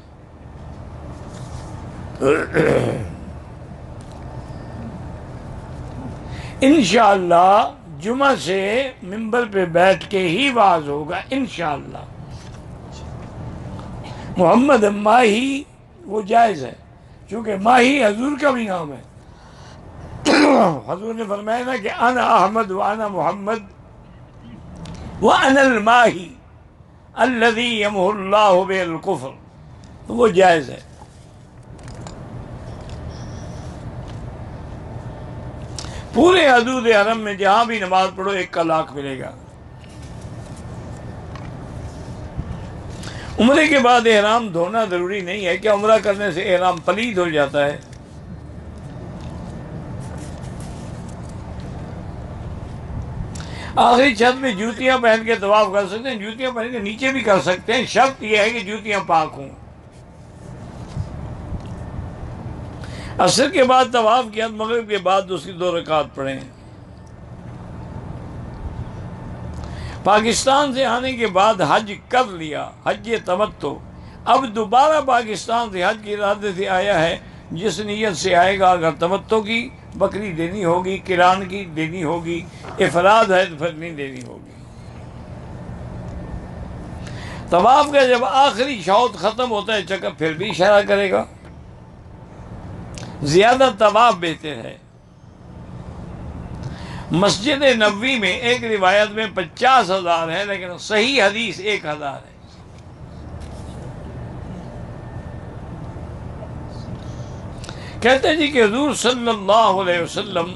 A: انشاءاللہ جمعہ سے منبر پہ بیٹھ کے ہی واعظ ہوگا انشاءاللہ. محمد ماہی وہ جائز ہے، چونکہ ماہی حضور کا بھی نام ہے. حضور نے فرمایا نا کہ انا احمد وانا محمد وانا الماہی الذی یمحو اللہ بہ الکفر، تو وہ جائز ہے. پورے حدود حرم میں جہاں بھی نماز پڑھو 1 کا لاکھ ملے گا. عمرے کے بعد احرام دھونا ضروری نہیں ہے. کیا عمرہ کرنے سے احرام پلید ہو جاتا ہے؟ آخری چھت میں جوتیاں پہن کے طواف کر سکتے ہیں، جوتیاں پہن کے نیچے بھی کر سکتے ہیں، شرط یہ ہے کہ جوتیاں پاک ہوں۔ عصر کے بعد طواف کیا، مغرب کے بعد اس کی 2 رکعت پڑھیں۔ پاکستان سے آنے کے بعد حج کر لیا، حج تمتع، اب دوبارہ پاکستان سے حج کے ارادے سے آیا ہے، جس نیت سے آئے گا، اگر تمتع کی بکری دینی ہوگی، قران کی دینی ہوگی، افراد ہے تو پھر نہیں دینی ہوگی۔ طواف کا جب آخری شوط ختم ہوتا ہے چکر، پھر بھی اشارہ کرے گا۔ زیادہ طواف بہتر ہے۔ مسجد نبوی میں ایک روایت میں 50,000 ہے، لیکن صحیح حدیث 1,000 ہے۔ کہتے ہیں جی کہ حضور صلی اللہ علیہ وسلم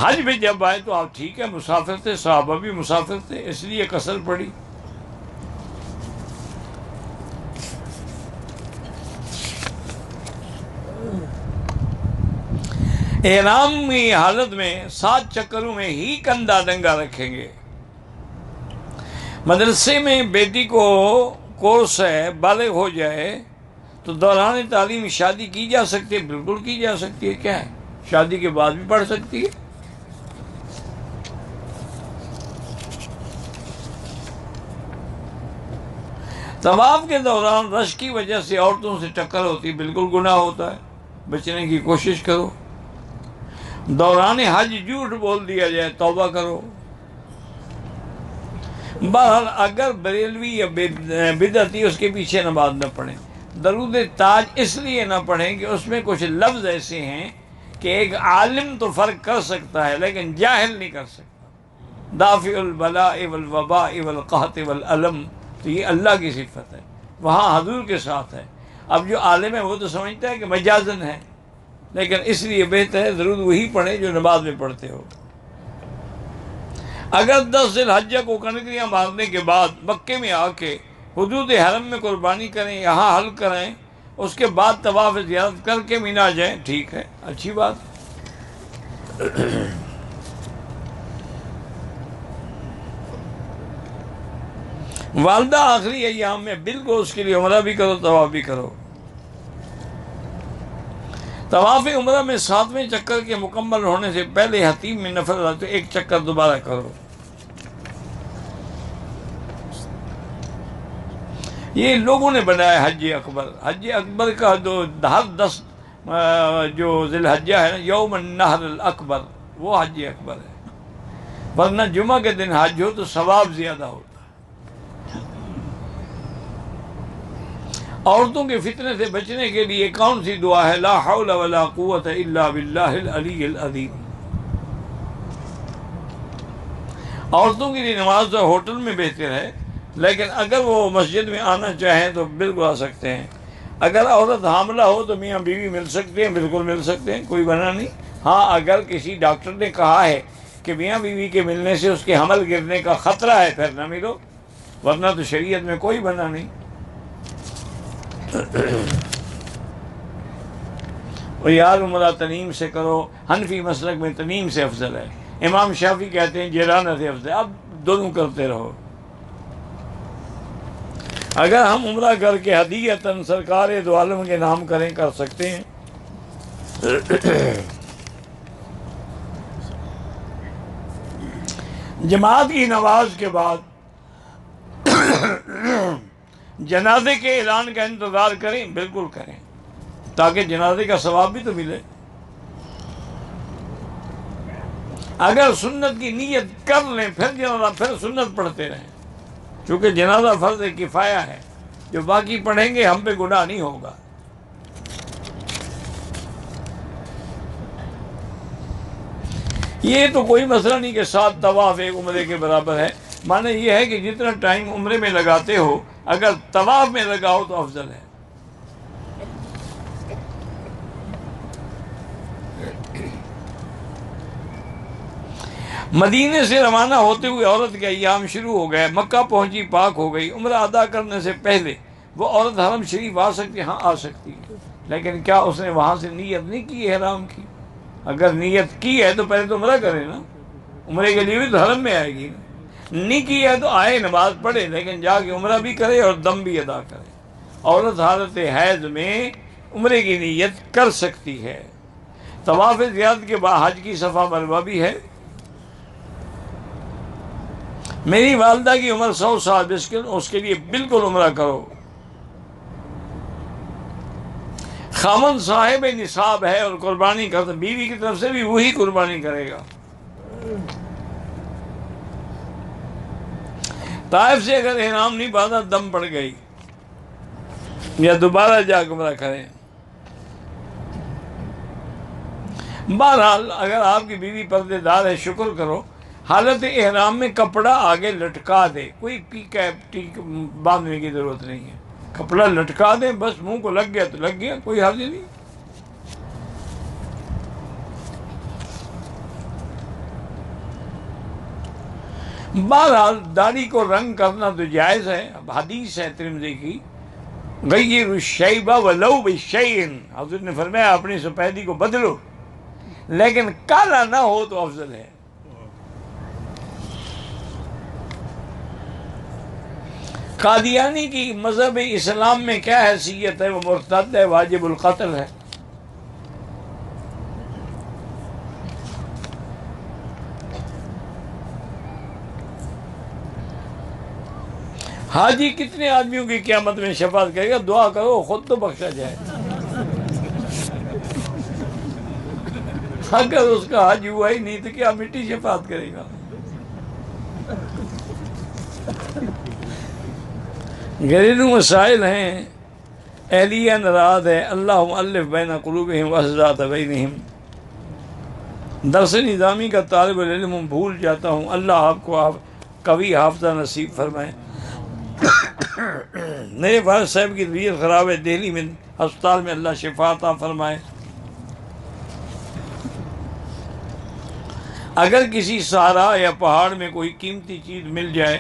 A: حج میں جب آئے تو آپ ٹھیک ہے مسافر تھے، صحابہ بھی مسافر تھے، اس لیے قصر پڑی۔ احرام کی حالت میں 7 چکروں میں ہی کندھا ننگا رکھیں گے۔ مدرسے میں بیٹی کو کورس ہے، بالغ ہو جائے تو دوران تعلیم شادی کی جا سکتی ہے، بالکل کی جا سکتی ہے، کیا ہے، شادی کے بعد بھی پڑھ سکتی ہے۔ طواف کے دوران رش کی وجہ سے عورتوں سے ٹکر ہوتی، بالکل گناہ ہوتا ہے، بچنے کی کوشش کرو۔ دوران حج جھوٹ بول دیا جائے، توبہ کرو۔ بہرحال اگر بریلوی یا بدعتی اس کے پیچھے نماز نہ پڑھیں۔ درود تاج اس لیے نہ پڑھیں کہ اس میں کچھ لفظ ایسے ہیں کہ ایک عالم تو فرق کر سکتا ہے لیکن جاہل نہیں کر سکتا۔ دافع البلاء والوباء والقحط والالم، تو یہ اللہ کی صفت ہے، وہاں حضور کے ساتھ ہے۔ اب جو عالم ہے وہ تو سمجھتا ہے کہ مجازن ہے، لیکن اس لیے بہتر ہے درود وہی پڑھیں جو نماز میں پڑھتے ہو۔ اگر 10 ذی الحجہ کو کنکریاں مارنے کے بعد مکے میں آ کے حدود حرم میں قربانی کریں، یہاں حل کریں، اس کے بعد طواف زیارت کر کے مینا جائیں، ٹھیک ہے، اچھی بات۔ والدہ آخری ایام میں بالکل اس کے لیے عمرہ بھی کرو، طواف بھی کرو۔ طواف عمرہ میں 7ویں چکر کے مکمل ہونے سے پہلے حتیم میں نفل ادا تو 1 چکر دوبارہ کرو۔ یہ لوگوں نے بنایا حج اکبر۔ حج اکبر کا ہر 10 جو ذی الحجہ ہے نا، یوم النحر الاکبر، وہ حج اکبر ہے، ورنہ جمعہ کے دن حج ہو تو ثواب زیادہ ہوتا ہے۔ عورتوں کے فتنے سے بچنے کے لیے کون سی دعا ہے؟ لا حول ولا قوت الا باللہ العلی العظیم۔ عورتوں کے لیے نماز تو ہوٹل میں بہتر ہے، لیکن اگر وہ مسجد میں آنا چاہیں تو بالکل آ سکتے ہیں۔ اگر عورت حاملہ ہو تو میاں بیوی مل سکتے ہیں، بالکل مل سکتے ہیں، کوئی منع نہیں۔ ہاں اگر کسی ڈاکٹر نے کہا ہے کہ میاں بیوی کے ملنے سے اس کے حمل گرنے کا خطرہ ہے، پھر نہ ملو، ورنہ تو شریعت میں کوئی منع نہیں۔ اور یار عمرہ تنیم سے کرو، حنفی مسلک میں تنیم سے افضل ہے، امام شافعی کہتے ہیں جیرانہ سے افضل ہے، اب دونوں کرتے رہو۔ اگر ہم عمرہ کر کے ہدیۃً سرکار دو عالم کے نام کریں، کر سکتے ہیں۔ جماعت کی نماز کے بعد جنازے کے اعلان کا انتظار کریں، بالکل کریں، تاکہ جنازے کا ثواب بھی تو ملے۔ اگر سنت کی نیت کر لیں پھر جنازہ، پھر سنت پڑھتے رہیں، چونکہ جنازہ فرض کفایہ ہے، جو باقی پڑھیں گے ہم پہ گناہ نہیں ہوگا۔ یہ تو کوئی مسئلہ نہیں کہ 7 طواف ایک عمرے کے برابر ہے، معنی یہ ہے کہ جتنا ٹائم عمرے میں لگاتے ہو اگر طواف میں لگاؤ تو افضل ہے۔ مدینے سے روانہ ہوتے ہوئے عورت کے ایام شروع ہو گئے، مکہ پہنچی، پاک ہو گئی، عمرہ ادا کرنے سے پہلے وہ عورت حرم شریف آ سکتی ہے؟ ہاں آ سکتی ہے، لیکن کیا اس نے وہاں سے نیت نہیں کی احرام کی؟ اگر نیت کی ہے تو پہلے تو عمرہ کرے نا۔ عمرے کے لیے بھی تو حرم میں آئے گی نا. نہیں کیا تو آئے نماز پڑھے لیکن جا کے عمرہ بھی کرے اور دم بھی ادا کرے. عورت حالت حیض میں عمرے کی نیت کر سکتی ہے. طواف زیارت کے بعد حج کی صفا مروہ بھی ہے. میری والدہ کی عمر 100 سال، اس کے لیے بالکل عمرہ کرو. خامن صاحب نصاب ہے اور قربانی کرتا، بیوی کی طرف سے بھی وہی قربانی کرے گا. طائف سے اگر احرام نہیں باندھا دم پڑ گئی یا دوبارہ جا کے عمرہ کریں. بہرحال اگر آپ کی بیوی پردے دار ہے شکر کرو. حالت احرام میں کپڑا آگے لٹکا دے، کوئی ٹیک باندھنے کی ضرورت نہیں ہے. کپڑا لٹکا دیں، بس منہ کو لگ گیا تو لگ گیا، کوئی حرج نہیں. بہرحال داڑھی کو رنگ کرنا تو جائز ہے. اب حدیث ہے ترمذی کی، غیر الشیب ولو بشیء، حضرت نے فرمایا اپنی سفیدی کو بدلو لیکن کالا نہ ہو تو افضل ہے. قادیانی کی مذہب اسلام میں کیا حیثیت ہے؟ وہ مرتد ہے، واجب القتل ہے. حاجی کتنے آدمیوں کی قیامت میں شفاعت کرے گا؟ دعا کرو خود تو بخشا جائے. اگر اس کا حج ہوا ہی نہیں تو کیا مٹی شفاعت کرے گا؟ گھریلو مسائل ہیں، اہلیہ ناراض ہے. اللہ مؤلف بین قلوبہم واصلاح بینہم. درس نظامی کا طالب العلم بھول جاتا ہوں، اللہ آپ کو قوی حافظہ نصیب فرمائے. میرے والد صاحب کی طبیعت خراب ہے، دہلی میں ہسپتال میں، اللہ شفا عطا فرمائے. اگر کسی صحرا یا پہاڑ میں کوئی قیمتی چیز مل جائے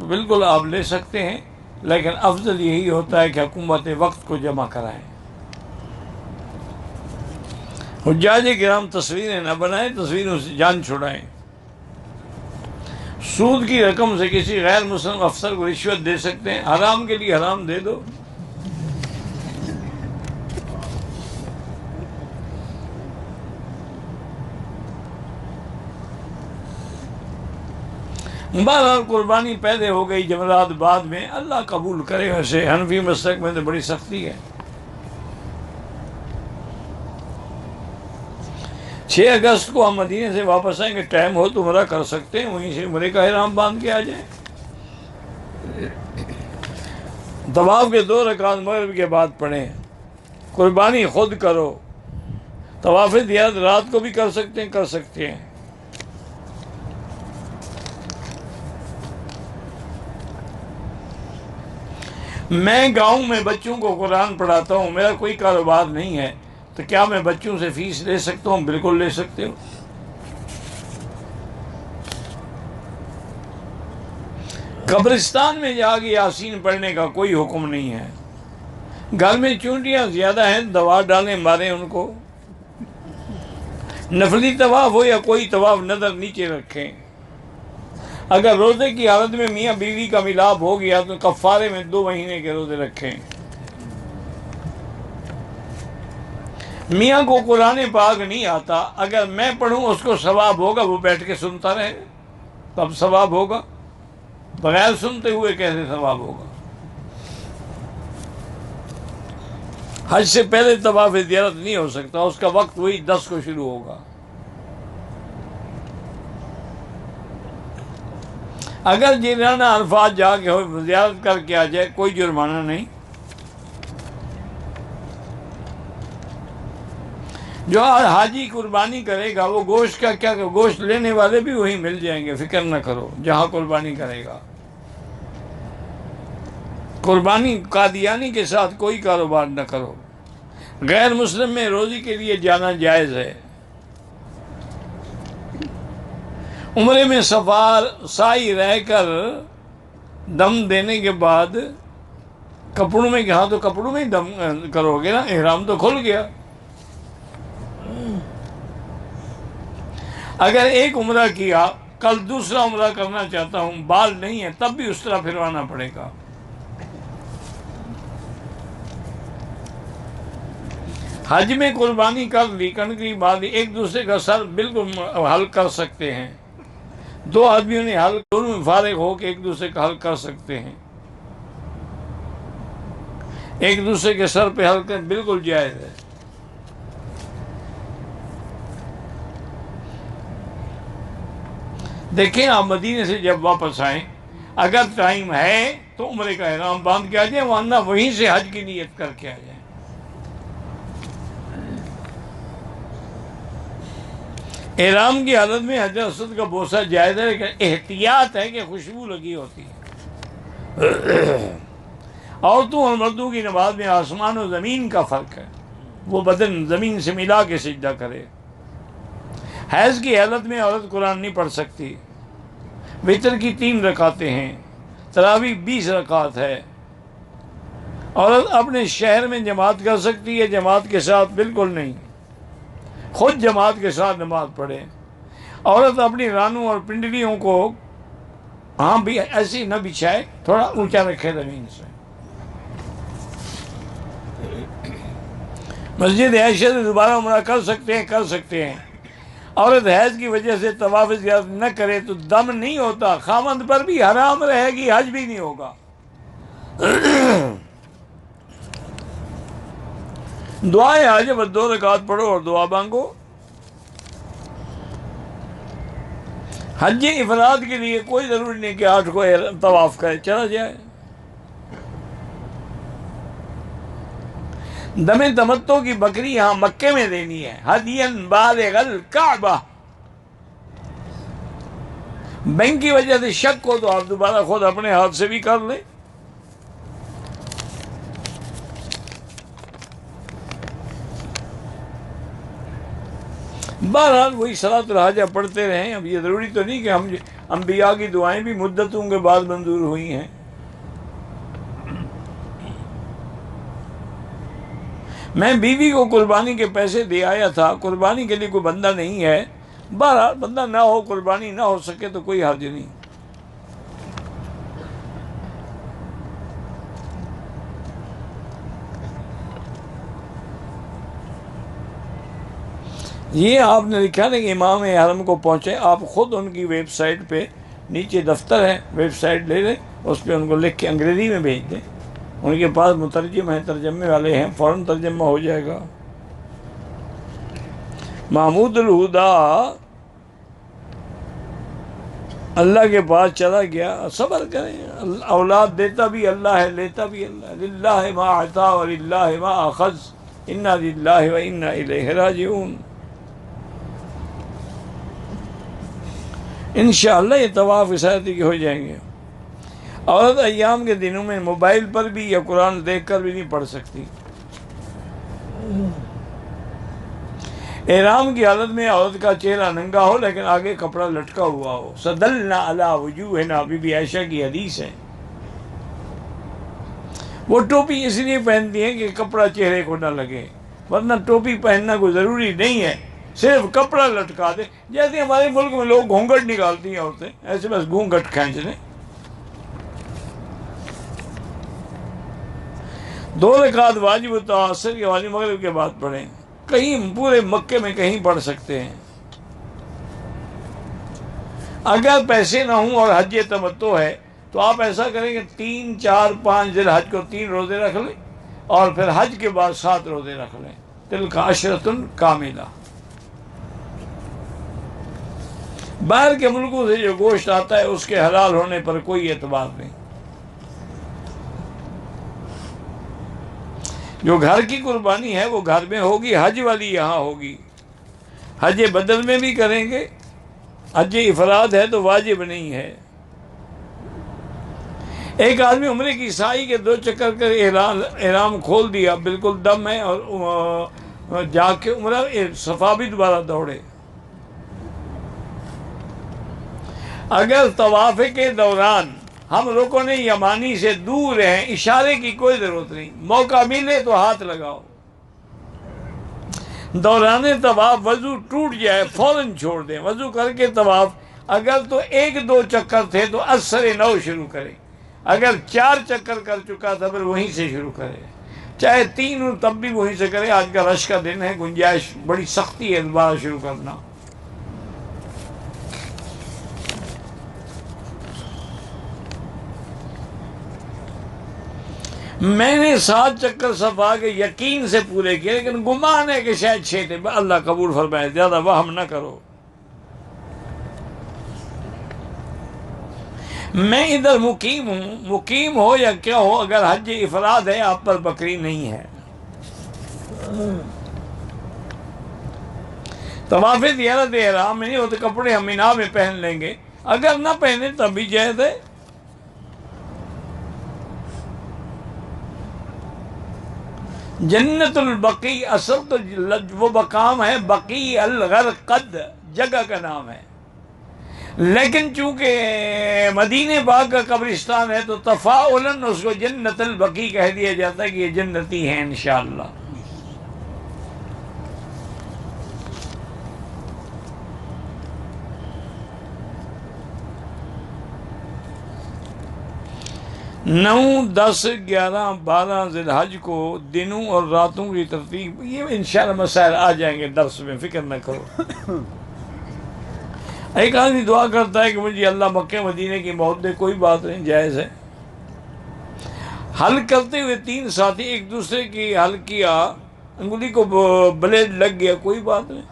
A: بالکل آپ لے سکتے ہیں، لیکن افضل یہی ہوتا ہے کہ حکومت وقت کو جمع کرائیں. حجاج کرام تصویریں نہ بنائیں، تصویروں سے جان چھڑائیں. سود کی رقم سے کسی غیر مسلم افسر کو رشوت دے سکتے ہیں، حرام کے لیے حرام دے دو. بہرحال قربانی پہلے ہو گئی، جمعرات بعد میں، اللہ قبول کرے. ویسے حنفی مسلک میں تو بڑی سختی ہے. 6 اگست کو ہم مدینے سے واپس آئیں گے، ٹائم ہو تو عمرہ کر سکتے ہیں، وہیں سے عمرے کا احرام باندھ کے آ جائیں. طواف کے 2 رکعات مغرب کے بعد پڑھیں. قربانی خود کرو. طواف زیارت رات کو بھی کر سکتے ہیں. میں گاؤں میں بچوں کو قرآن پڑھاتا ہوں، میرا کوئی کاروبار نہیں ہے، تو کیا میں بچوں سے فیس لے سکتا ہوں؟ بالکل لے سکتے ہو. قبرستان میں جا کے یاسین پڑھنے کا کوئی حکم نہیں ہے. گھر میں چونٹیاں زیادہ ہیں، دوا ڈالیں، ماریں ان کو. نفلی طواف ہو یا کوئی طواف، نظر نیچے رکھیں. اگر روزے کی حالت میں میاں بیوی کا ملاپ ہو گیا تو کفارے میں 2 مہینے کے روزے رکھیں. میاں کو قرآن پاک نہیں آتا، اگر میں پڑھوں اس کو ثواب ہوگا، وہ بیٹھ کے سنتا رہے تب ثواب ہوگا. بغیر سنتے ہوئے کیسے ثواب ہوگا؟ حج سے پہلے طواف زیارت نہیں ہو سکتا، اس کا وقت وہی 10 کو شروع ہوگا. اگر جنرانہ الفاظ جا کے زیارت کر کے آ جائے کوئی جرمانہ نہیں. جو حاجی قربانی کرے گا وہ گوشت کا کیا، گوشت لینے والے بھی وہی مل جائیں گے، فکر نہ کرو جہاں قربانی کرے گا. قربانی قادیانی کے ساتھ کوئی کاروبار نہ کرو. غیر مسلم میں روزی کے لیے جانا جائز ہے. عمرے میں سائی رہ کر دم دینے کے بعد کپڑوں میں، ہاں تو کپڑوں میں ہی دم کرو گے نا، احرام تو کھل گیا. اگر ایک عمرہ کیا، کل دوسرا عمرہ کرنا چاہتا ہوں، بال نہیں ہے، تب بھی اس طرح پھروانا پڑے گا۔ حج میں قربانی کر لی، کنکری باندھی، ایک دوسرے کا سر بالکل حل کر سکتے ہیں، دو آدمیوں نے حل، دونوں فارغ ہو کے ایک دوسرے کا حل کر سکتے ہیں، ایک دوسرے کے سر پہ حل کر بالکل جائز ہے۔ دیکھیں آپ مدینے سے جب واپس آئیں، اگر ٹائم ہے تو عمرے کا احرام باندھ کے آ جائیں، ورنہ وہیں سے حج کی نیت کر کے آ جائیں۔ احرام کی حالت میں حجر اسود کا بوسہ جائز ہے، لیکن احتیاط ہے کہ خوشبو لگی ہوتی ہے۔ عورتوں اور مردوں کی نماز میں آسمان و زمین کا فرق ہے، وہ بدن زمین سے ملا کے سجدہ کرے۔ حیض کی حالت میں عورت قرآن نہیں پڑھ سکتی۔ وتر کی 3 رکعتیں ہیں، تراویح 20 رکعت ہے۔ عورت اپنے شہر میں جماعت کر سکتی ہے، جماعت کے ساتھ بالکل نہیں، خود جماعت کے ساتھ نماز پڑھے۔ عورت اپنی رانوں اور پنڈلیوں کو ہاں بھی ایسی نہ بچھائے، تھوڑا اونچا رکھے زمین سے۔ مسجد عائشہ سے دوبارہ عمرہ کر سکتے ہیں۔ عورت حیض کی وجہ سے طواف زیارت نہ کرے تو دم نہیں ہوتا، خامند پر بھی حرام رہے گی، حج بھی نہیں ہوگا۔ دعائیں حج بس 2 رکعت پڑھو اور دعا مانگو۔ حج افراد کے لیے کوئی ضروری نہیں کہ 8 کو طواف کرے، چلا جائے۔ دم تمتع کی بکری یہاں مکے میں دینی ہے، ہدین بالغ الکعبہ۔ بینک کی وجہ سے شک ہو تو آپ دوبارہ خود اپنے ہاتھ سے بھی کر لیں۔ بہرحال وہی صلاۃ الحاجہ پڑھتے رہیں۔ اب یہ ضروری تو نہیں کہ ہم انبیاء کی دعائیں بھی مدتوں کے بعد منظور ہوئی ہیں۔ میں بیوی کو قربانی کے پیسے دے آیا تھا، قربانی کے لیے کوئی بندہ نہیں ہے۔ بہرحال بندہ نہ ہو، قربانی نہ ہو سکے تو کوئی حرج نہیں۔ یہ آپ نے لکھا نا کہ امام حرم کو پہنچے، آپ خود ان کی ویب سائٹ پہ نیچے دفتر ہے، ویب سائٹ لے لیں، اس پہ ان کو لکھ کے انگریزی میں بھیج دیں، ان کے پاس مترجم ہیں، ترجمے والے ہیں، فوراً ترجمہ ہو جائے گا۔ محمود الہدا اللہ کے پاس چلا گیا، صبر کریں، اولاد دیتا بھی اللہ ہے، لیتا بھی اللہ ہے، للہ ما اعطا وللہ ما اخذ، انا للہ و انا الیہ راجعون۔ انشاءاللہ یہ طواف اساتی کے ہو جائیں گے۔ عورت ایام کے دنوں میں موبائل پر بھی یا قرآن دیکھ کر بھی نہیں پڑھ سکتی۔ احرام کی حالت میں عورت کا چہرہ ننگا ہو لیکن آگے کپڑا لٹکا ہوا ہو۔ صدلنا علی وجوہنا، بی بی عائشہ کی حدیث ہے۔ وہ ٹوپی اس لیے پہنتی ہیں کہ کپڑا چہرے کو نہ لگے، ورنہ ٹوپی پہننا کوئی ضروری نہیں ہے، صرف کپڑا لٹکا دے۔ جیسے ہمارے ملک میں لوگ گھونگھٹ نکالتی ہیں عورتیں، ایسے بس گھونگھٹ کھینچ لیں۔ 2 رکعت واجب عصر کے واجب مغرب کے بعد پڑھیں، کہیں پورے مکے میں کہیں پڑھ سکتے ہیں۔ اگر پیسے نہ ہوں اور حج تمتع ہے تو آپ ایسا کریں کہ 3، 4، 5 ذی الحج کو 3 روزے رکھ لیں اور پھر حج کے بعد 7 روزے رکھ لیں، تلک عشرۃ کاملہ۔ باہر کے ملکوں سے جو گوشت آتا ہے اس کے حلال ہونے پر کوئی اعتبار نہیں۔ جو گھر کی قربانی ہے وہ گھر میں ہوگی، حج والی یہاں ہوگی۔ حج بدل میں بھی کریں گے، حج افراد ہے تو واجب نہیں ہے۔ ایک آدمی عمرے کی سائی کے 2 چکر کر احرام کھول دیا، بالکل دم ہے، اور جا کے عمرہ صفا بھی دوبارہ دوڑے۔ اگر طواف کے دوران ہم رکن یمانی سے دور ہیں، اشارے کی کوئی ضرورت نہیں، موقع ملے تو ہاتھ لگاؤ۔ دوران طواف وضو ٹوٹ جائے فوراً چھوڑ دیں، وضو کر کے طواف اگر تو 1-2 چکر تھے تو اثر نو شروع کرے، اگر 4 چکر کر چکا تھا پھر وہیں سے شروع کرے، چاہے 3 ہو تب بھی وہیں سے کرے۔ آج کا رش کا دن ہے، گنجائش بڑی سختی ہے دوبارہ شروع کرنا۔ میں نے 7 چکر صفا کے یقین سے پورے کیے، لیکن گمان ہے کہ شاید 6 تھے۔ اللہ قبول فرمائے، زیادہ وہم نہ کرو۔ میں ادھر مقیم ہوں، مقیم ہو یا کیا ہو، اگر حج افراد ہے آپ پر بکری نہیں ہے۔ طواف زیارت احرام میں نہیں ہوتے، کپڑے ہم مینا میں پہن لیں گے، اگر نہ پہنے تب بھی جائز ہے۔ جنت البقیع اصل تو وہ مقام ہے، بقیع الغرقد جگہ کا نام ہے، لیکن چونکہ مدینہ پاک کا قبرستان ہے تو تفاعلاً اس کو جنت البقیع کہہ دیا جاتا ہے کہ یہ جنتی ہیں انشاءاللہ۔ نو 10 11 12 ذی الحج کو دنوں اور راتوں کی ترتیب، یہ انشاءاللہ مسائل آ جائیں گے درس میں، فکر نہ کرو۔ ایک آدمی دعا کرتا ہے کہ مجھے اللہ مکہ مدینے کی موت دے، کوئی بات نہیں، جائز ہے۔ حل کرتے ہوئے 3 ساتھی ایک دوسرے کی حل کیا، انگلی کو بلیڈ لگ گیا، کوئی بات نہیں۔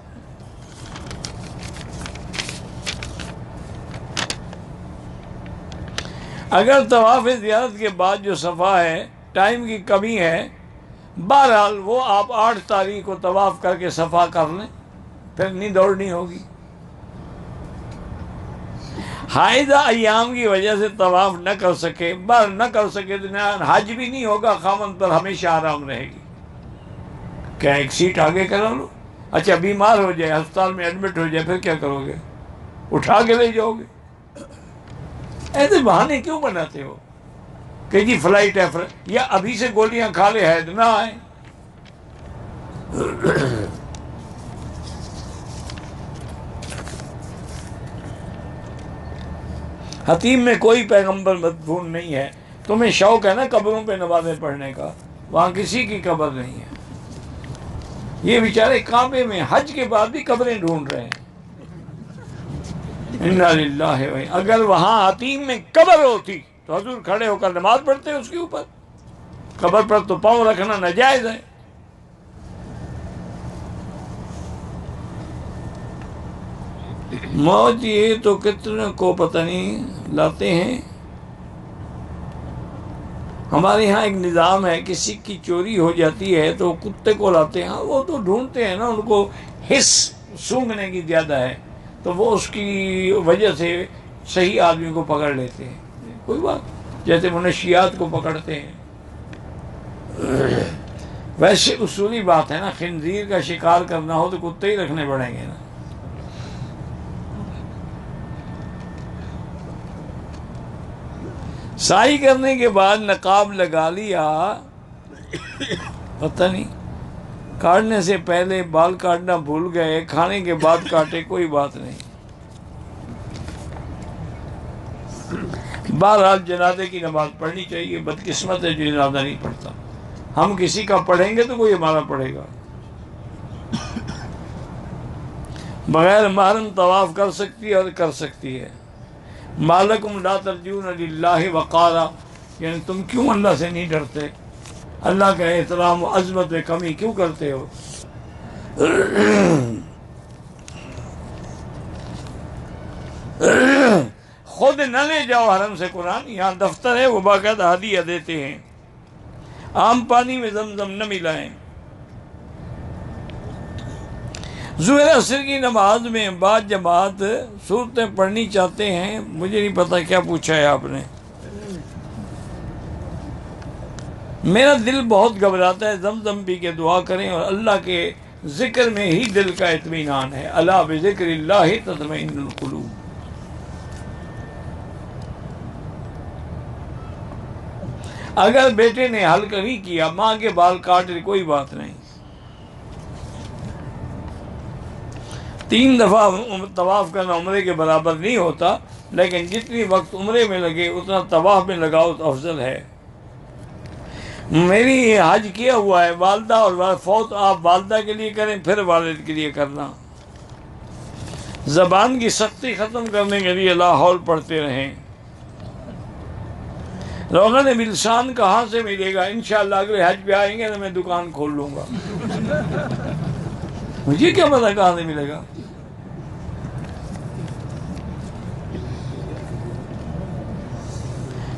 A: اگر طواف زیارت کے بعد جو صفا ہے ٹائم کی کمی ہے، بہرحال وہ آپ 8 تاریخ کو طواف کر کے صفا کر لیں، پھر نہیں دوڑنی ہوگی۔ حائضہ ایام کی وجہ سے طواف نہ کر سکے، نہ کر سکے تو نہ حج بھی نہیں ہوگا، خاوند پر ہمیشہ آرام رہے گی۔ کیا ایک سیٹ آگے کرا لو؟ اچھا بیمار ہو جائے، ہسپتال میں ایڈمٹ ہو جائے، پھر کیا کرو گے؟ اٹھا کے لے جاؤ گے؟ ایسے بہانے کیوں بناتے ہو کہ جی فلائٹ ہے، یا ابھی سے گولیاں کھا لے حید نہ آئے؟ حتیم میں کوئی پیغمبر مدفون نہیں ہے۔ تمہیں شوق ہے نا قبروں پہ نمازیں پڑھنے کا، وہاں کسی کی قبر نہیں ہے۔ یہ بیچارے کعبے میں حج کے بعد بھی قبریں ڈھونڈ رہے ہیں۔ انا للہ و اگر وہاں حتیم میں قبر ہوتی تو حضور کھڑے ہو کر نماز پڑھتے اس کے اوپر۔ قبر پر تو پاؤں رکھنا ناجائز ہے۔ موت یہ تو کتنے کو پتہ نہیں لاتے ہیں۔ ہمارے یہاں ایک نظام ہے، کسی کی چوری ہو جاتی ہے تو کتے کو لاتے ہیں، وہ تو ڈھونڈتے ہیں نا، ان کو حس سونگھنے کی زیادہ ہے تو وہ اس کی وجہ سے صحیح آدمی کو پکڑ لیتے ہیں، کوئی بات، جیسے منشیات کو پکڑتے ہیں۔ ویسے اصولی بات ہے نا، خنزیر کا شکار کرنا ہو تو کتے ہی رکھنے پڑیں گے نا۔ سائی کرنے کے بعد نقاب لگا لیا، پتہ نہیں کاٹنے سے پہلے بال کاٹنا بھول گئے، کھانے کے بعد کاٹے، کوئی بات نہیں۔ بہرحال جنازے کی نماز پڑھنی چاہیے، بدقسمت ہے جو جنازہ نہیں پڑھتا۔ ہم کسی کا پڑھیں گے تو کوئی ہمارا پڑھے گا۔ بغیر محرم طواف کر سکتی ہے اور کر سکتی ہے۔ مالکم لا ترجون للہ وقارا، یعنی تم کیوں اللہ سے نہیں ڈرتے، اللہ کا احترام و عظمت میں کمی کیوں کرتے ہو؟ خود نہ لے جاؤ حرم سے قرآن، یہاں دفتر ہے، وہ باقاعدہ ہدیہ دیتے ہیں۔ عام پانی میں زمزم نہ ملائیں۔ ظہر عصر کی نماز میں بعد جماعت صورتیں پڑھنی چاہتے ہیں، مجھے نہیں پتا کیا پوچھا ہے آپ نے۔ میرا دل بہت گھبراتا ہے، زمزم پی کے دعا کریں، اور اللہ کے ذکر میں ہی دل کا اطمینان ہے۔ الا بذکر اللہ تطمئن القلوب۔ اگر بیٹے نے حلق نہیں کیا، ماں کے بال کاٹ لے، کوئی بات نہیں۔ 3 دفعہ طواف کرنا عمرے کے برابر نہیں ہوتا، لیکن جتنی وقت عمرے میں لگے اتنا طواف میں لگاؤ تو افضل ہے۔ میری حج کیا ہوا ہے، والدہ اور فوت آپ والدہ کے لیے کریں پھر والد کے لیے کرنا۔ زبان کی سختی ختم کرنے کے لیے لا حول پڑھتے رہیں۔ روغن بلسان کہاں سے ملے گا؟ انشاءاللہ اگلے حج پہ آئیں گے تو میں دکان کھول لوں گا، مجھے کیا پتا کہاں سے ملے گا۔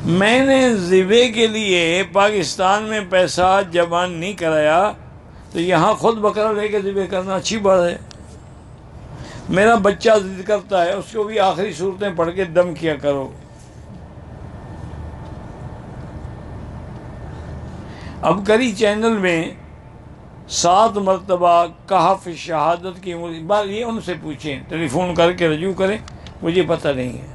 A: میں نے ذبح کے لیے پاکستان میں پیسہ جمع نہیں کرایا تو یہاں خود بکرا لے کے ذبح کرنا اچھی بات ہے۔ میرا بچہ ضد کرتا ہے، اس کو بھی آخری صورتیں پڑھ کے دم کیا کرو۔ اب کری چینل میں 7 مرتبہ کہف شہادت کی بات، یہ ان سے پوچھیں، ٹیلی فون کر کے رجوع کریں، مجھے پتہ نہیں ہے۔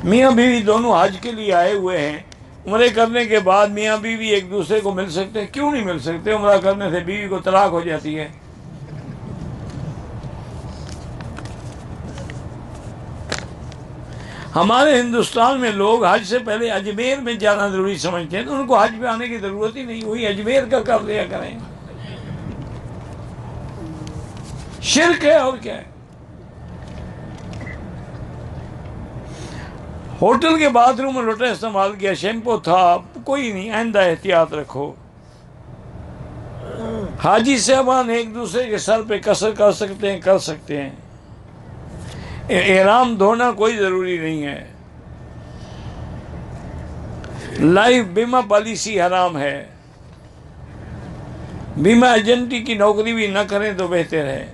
A: میاں بیوی دونوں حج کے لیے آئے ہوئے ہیں، عمرے کرنے کے بعد میاں بیوی ایک دوسرے کو مل سکتے ہیں؟ کیوں نہیں مل سکتے؟ عمرہ کرنے سے بیوی کو طلاق ہو جاتی ہے۔ ہمارے ہندوستان میں لوگ حج سے پہلے اجمیر میں جانا ضروری سمجھتے ہیں، تو ان کو حج پہ آنے کی ضرورت ہی نہیں، وہی اجمیر کا کر لیا کریں۔ شرک ہے اور کیا ہے۔ ہوٹل کے باتھ روم میں لوٹا استعمال کیا، شیمپو تھا، کوئی نہیں، آئندہ احتیاط رکھو۔ حاجی صاحبان ایک دوسرے کے سر پہ قصر کر سکتے ہیں۔ احرام دھونا کوئی ضروری نہیں ہے۔ لائف بیمہ پالیسی حرام ہے، بیمہ ایجنٹی کی نوکری بھی نہ کریں تو بہتر ہے۔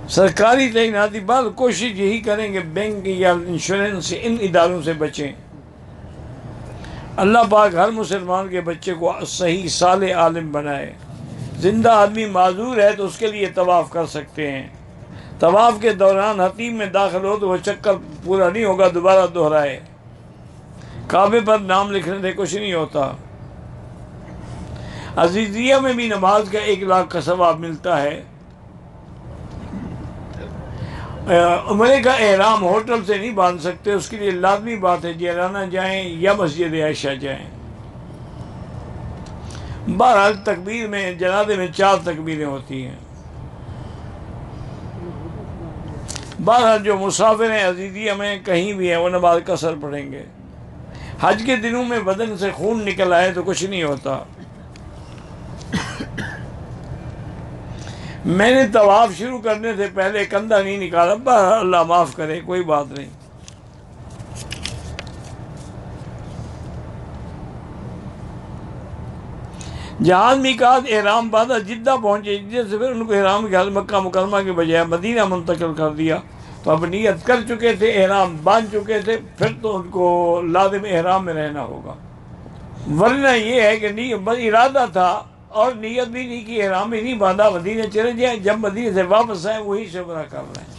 A: سرکاری تعیناتی بعد کوشش یہی کریں کہ بینک یا انشورنس ان اداروں سے بچیں۔ اللہ پاک ہر مسلمان کے بچے کو صحیح صالح عالم بنائے۔ زندہ آدمی معذور ہے تو اس کے لیے طواف کر سکتے ہیں۔ طواف کے دوران حتیم میں داخل ہو تو وہ چکر پورا نہیں ہوگا، دوبارہ دہرائے۔ کعبے پر نام لکھنے سے کچھ نہیں ہوتا۔ عزیزیہ میں بھی نماز کا 1 لاکھ کا ثواب ملتا ہے۔ عمرے کا احرام ہوٹل سے نہیں باندھ سکتے، اس کے لیے لازمی بات ہے جیرانہ جائیں یا مسجد عائشہ جائیں۔ بہرحال تکبیر میں جنازے میں 4 تکبیریں ہوتی ہیں۔ بہرحال جو مسافر ہیں عزیزیہ میں کہیں بھی ہیں وہ نماز قصر پڑھیں گے۔ حج کے دنوں میں بدن سے خون نکل آئے تو کچھ نہیں ہوتا۔ میں نے طواف شروع کرنے سے پہلے کندھا نہیں نکالا، بہرحال اللہ معاف کرے، کوئی بات نہیں۔ جہاں میقات احرام باندھا جدہ پہنچے، جدہ سے پھر ان کو احرام کے حال مکہ مکرمہ کے بجائے مدینہ منتقل کر دیا، تو اب نیت کر چکے تھے، احرام باندھ چکے تھے، پھر تو ان کو لازم احرام میں رہنا ہوگا۔ ورنہ یہ ہے کہ بس ارادہ تھا اور نیت بھی نہیں کی، احرام بھی نہیں باندھا، مدینہ چلے جائیں، جب مدینہ سے واپس آئیں وہی سے عمرہ کر رہے ہیں۔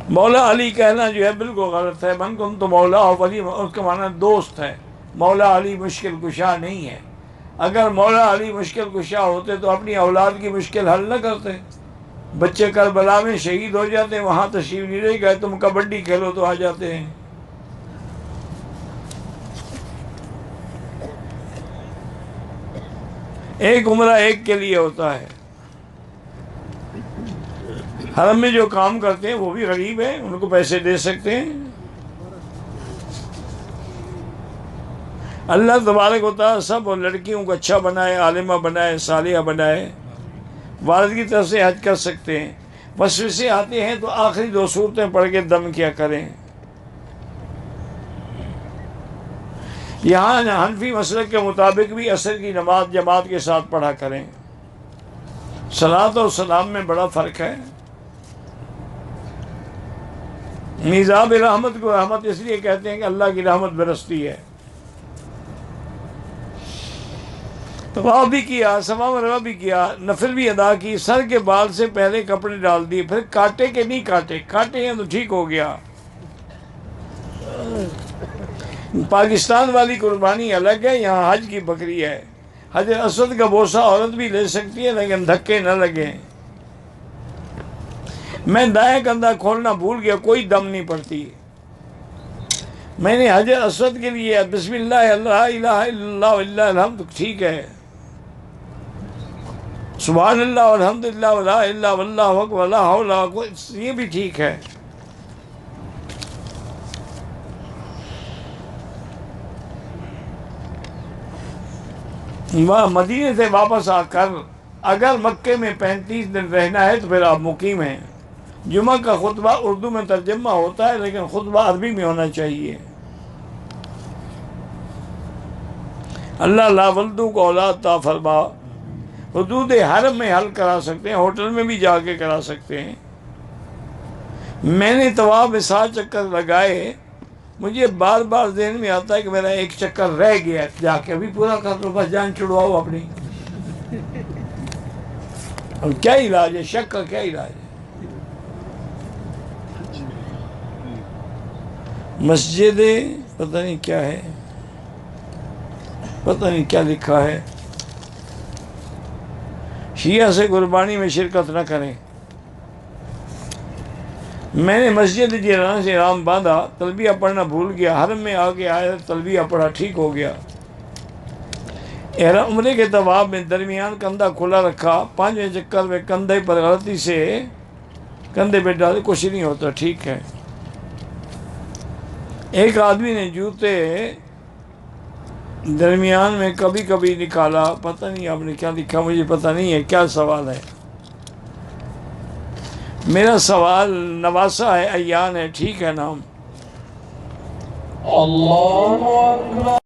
A: مولا علی کہنا جو ہے بالکل غلط ہے۔ من کنت مولا ولی، اس کا معنی دوست ہے، مولا علی مشکل کشا نہیں ہے۔ اگر مولا علی مشکل کشا ہوتے تو اپنی اولاد کی مشکل حل نہ کرتے۔ بچے کربلا میں شہید ہو جاتے، وہاں تشریف نہیں لے گئے، تم کبڈی کھیلو تو آ جاتے ہیں۔ ایک عمرہ ایک کے لیے ہوتا ہے۔ حرم میں جو کام کرتے ہیں وہ بھی غریب ہیں، ان کو پیسے دے سکتے ہیں۔ اللہ تبارک و تعالیٰ سب اور لڑکیوں کو اچھا بنائے، عالمہ بنائے، صالحہ بنائے۔ والد کی طرف سے حج کر سکتے ہیں۔ وسوسے آتے ہیں تو آخری 2 صورتیں پڑھ کے دم کیا کریں۔ یہاں حنفی مسلک کے مطابق بھی عصر کی نماز جماعت کے ساتھ پڑھا کریں۔ صلاۃ اور سلام میں بڑا فرق ہے۔ میزاب رحمت کو رحمت اس لیے کہتے ہیں کہ اللہ کی رحمت برستی ہے۔ طواف بھی کیا، صفا مروہ بھی کیا، نفل بھی ادا کی، سر کے بال سے پہلے کپڑے ڈال دیے، پھر کاٹے کہ نہیں کاٹے، کاٹے ہیں تو ٹھیک ہو گیا۔ پاکستان والی قربانی الگ ہے، یہاں حج کی بکری ہے۔ حجر اسود کا بوسہ عورت بھی لے سکتی ہے لیکن دھکے نہ لگیں. میں دائیں کندھا کھولنا بھول گیا، کوئی دم نہیں پڑتی. میں نے حجر اسود کے لیے بسم اللہ اللہ الہ الا اللہ واللہ الحمد ٹھیک ہے، سبحان اللہ والحمد للہ ولا الہ الا واللہ اکبر ولا حول ولا قوت، یہ بھی ٹھیک ہے. وہاں مدینے سے واپس آ کر اگر مکے میں 35 دن رہنا ہے تو پھر آپ مقیم ہیں. جمعہ کا خطبہ اردو میں ترجمہ ہوتا ہے لیکن خطبہ عربی میں ہونا چاہیے. اللہ لا ولدو کو اولاد تا فرما. حدود حرم میں حل کرا سکتے ہیں، ہوٹل میں بھی جا کے کرا سکتے ہیں. میں نے طواف میں 7 چکر لگائے، مجھے بار بار ذہن میں آتا ہے کہ میرا ایک چکر رہ گیا، جا کے ابھی پورا کر لو، بس جان چھڑواؤ اپنی. اور کیا علاج ہے؟ شک کا کیا علاج ہے؟ مسجد پتہ نہیں کیا ہے، پتہ نہیں کیا لکھا ہے، شیعہ سے قربانی میں شرکت نہ کریں. میں نے مسجد جیران سے احرام باندھا، تلبیہ پڑھنا بھول گیا، حرم میں آ کے آیا تلبیہ پڑھا، ٹھیک ہو گیا. عمرے کے طواف میں درمیان کندھا کھلا رکھا، 5ویں چکر میں کندھے پر غلطی سے کندھے پہ ڈالے، کچھ نہیں ہوتا، ٹھیک ہے. ایک آدمی نے جوتے درمیان میں کبھی کبھی نکالا، پتہ نہیں آپ نے کیا لکھا، مجھے پتہ نہیں ہے کیا سوال ہے. میرا سوال نواسا ہے، ایان ہے، ٹھیک ہے نام. اللہ